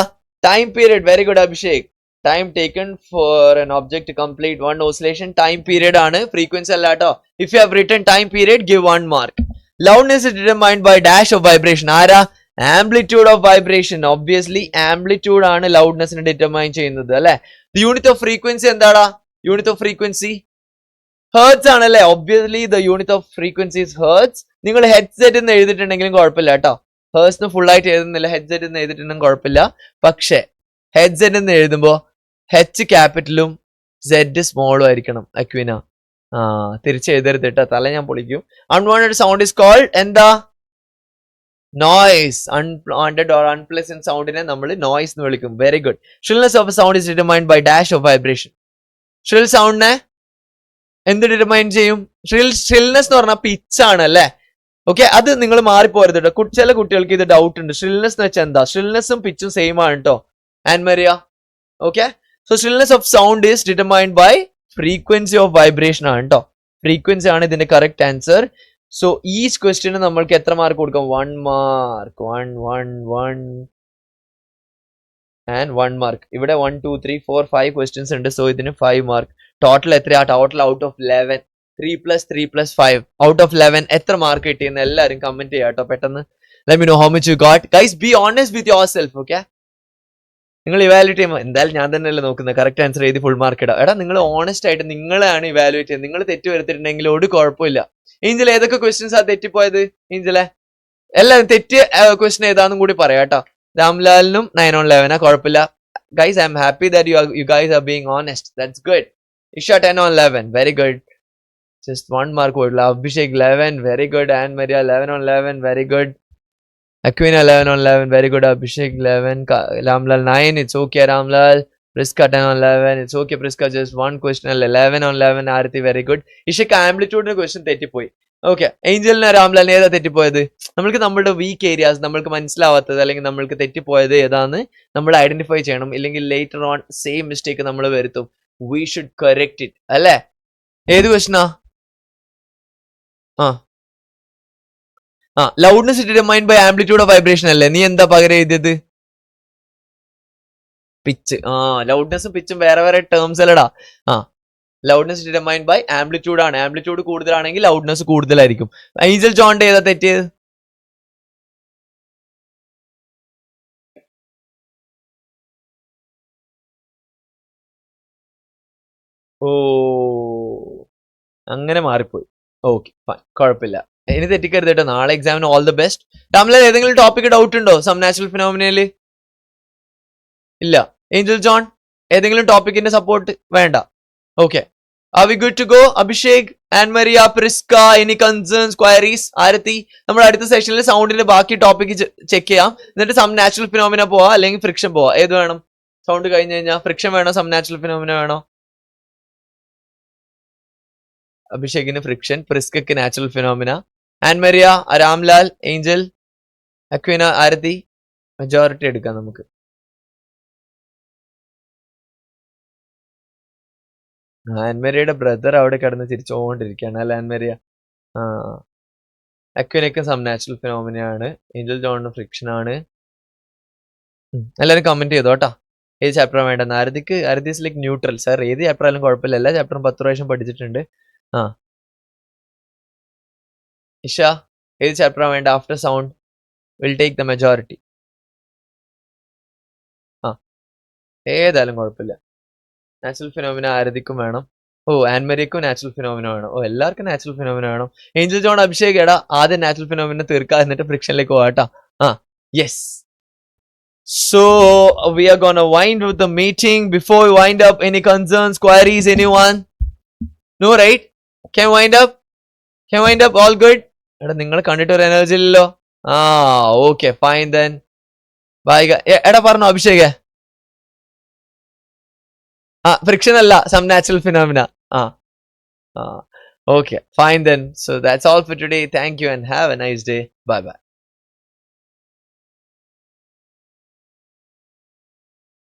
Time period. Very good Abhishek. Time taken for an object to complete one oscillation, time period ആണ്, frequency അല്ല കേട്ടോ. If you have written time period, give 1 mark. Loudness is determined by dash of vibration. ആരാ? Amplitude of vibration. Obviously amplitude ആണ് ലൗഡ്നെസ്സിനെ determine ചെയ്യുന്നത് അല്ലെ. Unit of frequency എന്താടാ? Unit of frequency hertz ആണല്ലേ. Obviously the unit of frequency is hertz. നിങ്ങൾ headset എന്ന് എഴുതിയിട്ടുണ്ടെങ്കിലും കുഴപ്പമില്ല കേട്ടോ. ഹേഴ്സ് ഫുൾ ആയിട്ട് എഴുതുന്നില്ല, ഹെഡ്സെറ്റ് എന്ന് എഴുതിയിട്ടുണ്ടെങ്കിൽ കുഴപ്പമില്ല. പക്ഷെ ഹെഡ്സെറ്റ് എന്ന് എഴുതുമ്പോ ഹെച്ച് ക്യാപിറ്റലും സെഡ് സ്മോളും ആയിരിക്കണം. അക്വിന തിരിച്ചെഴുതരുത് കേട്ടോ, തല ഞാൻ പൊളിക്കും. അൺവാണ്ടഡ് സൗണ്ട് ഇസ് കോൾഡ് എന്താ? നോയ്സ്. അൺവാണ്ടഡ് ഓർ അൺപ്ലസന്റ് സൗണ്ടിനെ നമ്മൾ നോയ്സ് എന്ന് വിളിക്കും. Very good. Shrillness of sound is determined by dash of vibration. Shrill സൗണ്ടിനെ എന്ത് ഡിറ്റർമൈൻ ചെയ്യും? ഷ്രിൽനെസ് എന്ന് പറഞ്ഞാൽ പിച്ച് ആണ് അല്ലേ. ഓക്കെ, അത് നിങ്ങൾ മാറിപ്പോരുത് കേട്ടോ. ചില കുട്ടികൾക്ക് ഇത് ഡൗട്ട് ഉണ്ട്. ഷ്രിൽനെസ് എന്ന് വെച്ചാൽ എന്താ? ഷ്രിൽനെസ്സും പിച്ചും സെയിം ആണ് കേട്ടോ Ann Maria. Okay, so shrillness of sound is determined by frequency of vibration ആണ് കേട്ടോ. ഫ്രീക്വൻസി ആണ് ഇതിന്റെ കറക്റ്റ് ആൻസർ. സോ ഈച്ച് ക്വസ്റ്റ്യന് നമ്മൾക്ക് എത്ര മാർക്ക് കൊടുക്കാം? 1 മാർക്ക്. 1 and 1 mark. ഇവിടെ 1 2 3 4 5 ക്വസ്റ്റ്യൻസ് ഉണ്ട്. സോ ഇതിന് 5 മാർക്ക്. ടോട്ടൽ എത്രയാ? Total out of 11. 3 + 5 out of 11 എത്ര മാർക്ക് കിട്ടിയെന്ന് എല്ലാവരും കമന്റ് ചെയ്യാം കേട്ടോ പെട്ടെന്ന്. Let me know how much you got. Guys be honest with your self. Okay, നിങ്ങൾ ഇവാലുവേറ്റ് ചെയ്യുമ്പോൾ എന്തായാലും ഞാൻ തന്നെയല്ലേ നോക്കുന്നത്. കറക്റ്റ് ആൻസർ എഴുതി ഫുൾ മാർക്ക് ഇടാം. എടാ നിങ്ങൾ ഓണസ്റ്റ് ആയിട്ട് നിങ്ങളാണ് ഇവാലുവേറ്റ് ചെയ്യുന്നത്. നിങ്ങൾ തെറ്റ് വരുത്തിയിട്ടുണ്ടെങ്കിൽ ഒരു കുഴപ്പമില്ല. ഏഞ്ചൽ ഏതൊക്കെ ക്വസ്റ്റ്യൻസ് ആ തെറ്റിപ്പോയത്? ഏഞ്ചലെ എല്ലാവരും തെറ്റ് ക്വസ്റ്റ്യൻ ഏതാണെന്നും കൂടി പറയാം കേട്ടോ. രാംലാലിനും 9 on 11 കുഴപ്പമില്ല. Guys I'm happy that you guys are being honest. That's good. Isha 10 on 11 very good. Just 1 mark കൊടുല്ല. Abhishek 11 very good. And Maria 11 on 11 very good. Aquina 11 on 11 very good. Abhishek 11. Ramlal 9. It's okay Ramlal. Prisca 10 on 11. It's okay Prisca. Just 1 question അല്ല. 11 on 11. Aarathi very good. ഇഷയ്ക്ക് ആംപ്ലിറ്റ്യൂഡിന്റെ question തെറ്റിപ്പോയി. Okay, ഏഞ്ചലിന് രാംലാലിന് ഏതാ തെറ്റിപ്പോയത്? നമ്മൾക്ക് നമ്മുടെ week areas, നമ്മൾക്ക് മനസ്സിലാവാത്തത് അല്ലെങ്കിൽ നമ്മൾക്ക് തെറ്റിപ്പോയത് ഏതാന്ന് നമ്മൾ ഐഡന്റിഫൈ ചെയ്യണം. ഇല്ലെങ്കിൽ ലേറ്റർ ഓൺ സെയിം മിസ്റ്റേക്ക് നമ്മൾ വരുത്തും. വി ഷുഡ് കറക്റ്റ് ഇറ്റ് അല്ലേ. ഏത് ക്വസ്റ്റ്യനാ? Loudness determined by amplitude of vibration അല്ലേ. നീ എന്താ പകരം എഴുതിയത്? പിച്ച്. ലൗഡ്നെസ്സും പിച്ചും വേറെ വേറെ ടേംസ് അല്ലടാ. ലൗഡ്നെസ് ഡിറ്റർമൈൻഡ് ബൈ ആംപ്ലിറ്റ്യൂഡ് ആണ്. ആംപ്ലിറ്റ്യൂഡ് കൂടുതലാണെങ്കിൽ ലൗഡ്നെസ് കൂടുതലായിരിക്കും. ഏഞ്ചൽ ജോണിന്റെ ഏതാ തെറ്റിയത്? ഓ, അങ്ങനെ മാറിപ്പോയി. ഓക്കെ ഫൈൻ, കുഴപ്പമില്ല. ഇനി തെറ്റിക്കരുത് കേട്ടോ. നാളെ എക്സാമിന് ഓൾ ദി ബെസ്റ്റ്. രാംലാൽ ഏതെങ്കിലും ടോപ്പിക് ഡൗട്ട് ഉണ്ടോ സം നാച്ചുറൽ ഫിനോമിനയില്? ഇല്ല. ഏഞ്ചൽ ജോൺ ഏതെങ്കിലും ടോപ്പിക്കിന്റെ സപ്പോർട്ട് വേണ്ട? Okay, are we good to go? Abhishek, and Maria, Prisca, any concerns, queries? Aarathi? നമ്മൾ അടുത്ത സെഷനിൽ സൗണ്ടിന്റെ ബാക്കി ടോപ്പിക് ചെക്ക് ചെയ്യാം. എന്നിട്ട് സം നാച്ചുറൽ ഫിനോമിന പോവാ അല്ലെങ്കിൽ ഫ്രിക്ഷൻ പോവാ. ഏത് വേണം? സൗണ്ട് കഴിഞ്ഞ് കഴിഞ്ഞാൽ ഫ്രിക്ഷൻ വേണോ സം നാച്ചുറൽ ഫിനോമിന വേണോ? അഭിഷേകിന് ഫ്രിക്ഷൻ, പ്രിസ്കക്ക് natural phenomena, and Maria, Ramlal, Angel, Aquina, Aarathi. Majority എടുക്കാം നമുക്ക്. ആൻമരിയുടെ ബ്രദർ അവിടെ കിടന്ന് ചിരിച്ചുകൊണ്ടിരിക്കുകയാണ് അല്ല ആൻമരിയ. അക്വിനയ്ക്കും സം നാച്ചുറൽ ഫിനോമിനയാണ്. ഏഞ്ചൽ ജോണിന് ഫ്രിക്ഷൻ ആണ്. എല്ലാവരും കമന്റ് ചെയ്തോ കേട്ടോ. ഏത് ചാപ്റ്ററാണ് വേണ്ടത്? ആരതിക്ക് ആരതീസ് ലൈക്ക് ന്യൂട്രൽ. സാർ ഏത് ചാപ്റ്റർ ആയാലും കുഴപ്പമില്ല, എല്ലാ ചാപ്റ്ററും 10 പ്രാവശ്യം പഠിച്ചിട്ടുണ്ട്. ഇഷ ഏത് ചാപ്റ്ററാണ് വേണ്ട? After sound will take the majority. ഏതായാലും കുഴപ്പമില്ല. നാച്ചുറൽ ഫിനോമിന ആരതിക്കും വേണം. ആൻമരിക്കും നാച്ചുറൽ ഫിനോമിന വേണം. എല്ലാവർക്കും നാച്ചുറൽ ഫിനോമിന വേണം. ഏഞ്ചൽ ജോൺ, അഭിഷേക് എടാ ആദ്യം നാച്ചുറൽ ഫിനോമിന തീർക്കുക, എന്നിട്ട് ഫ്രിക്ഷനിലേക്ക് പോവാട്ടോ. Yes. So we are gonna wind up the meeting. Before we wind up, any concerns, queries, anyone? No, right? Can wind up? Can wind up? All good? എടാ നിങ്ങൾ കണ്ടിട്ട് ഒരു energy ഇല്ലല്ലോ. Okay fine then bye. എടാ പറഞ്ഞോ Abhishek. Friction അല്ല, some natural phenomena. Okay fine then. So that's all for today. Thank you and have a nice day. Bye bye.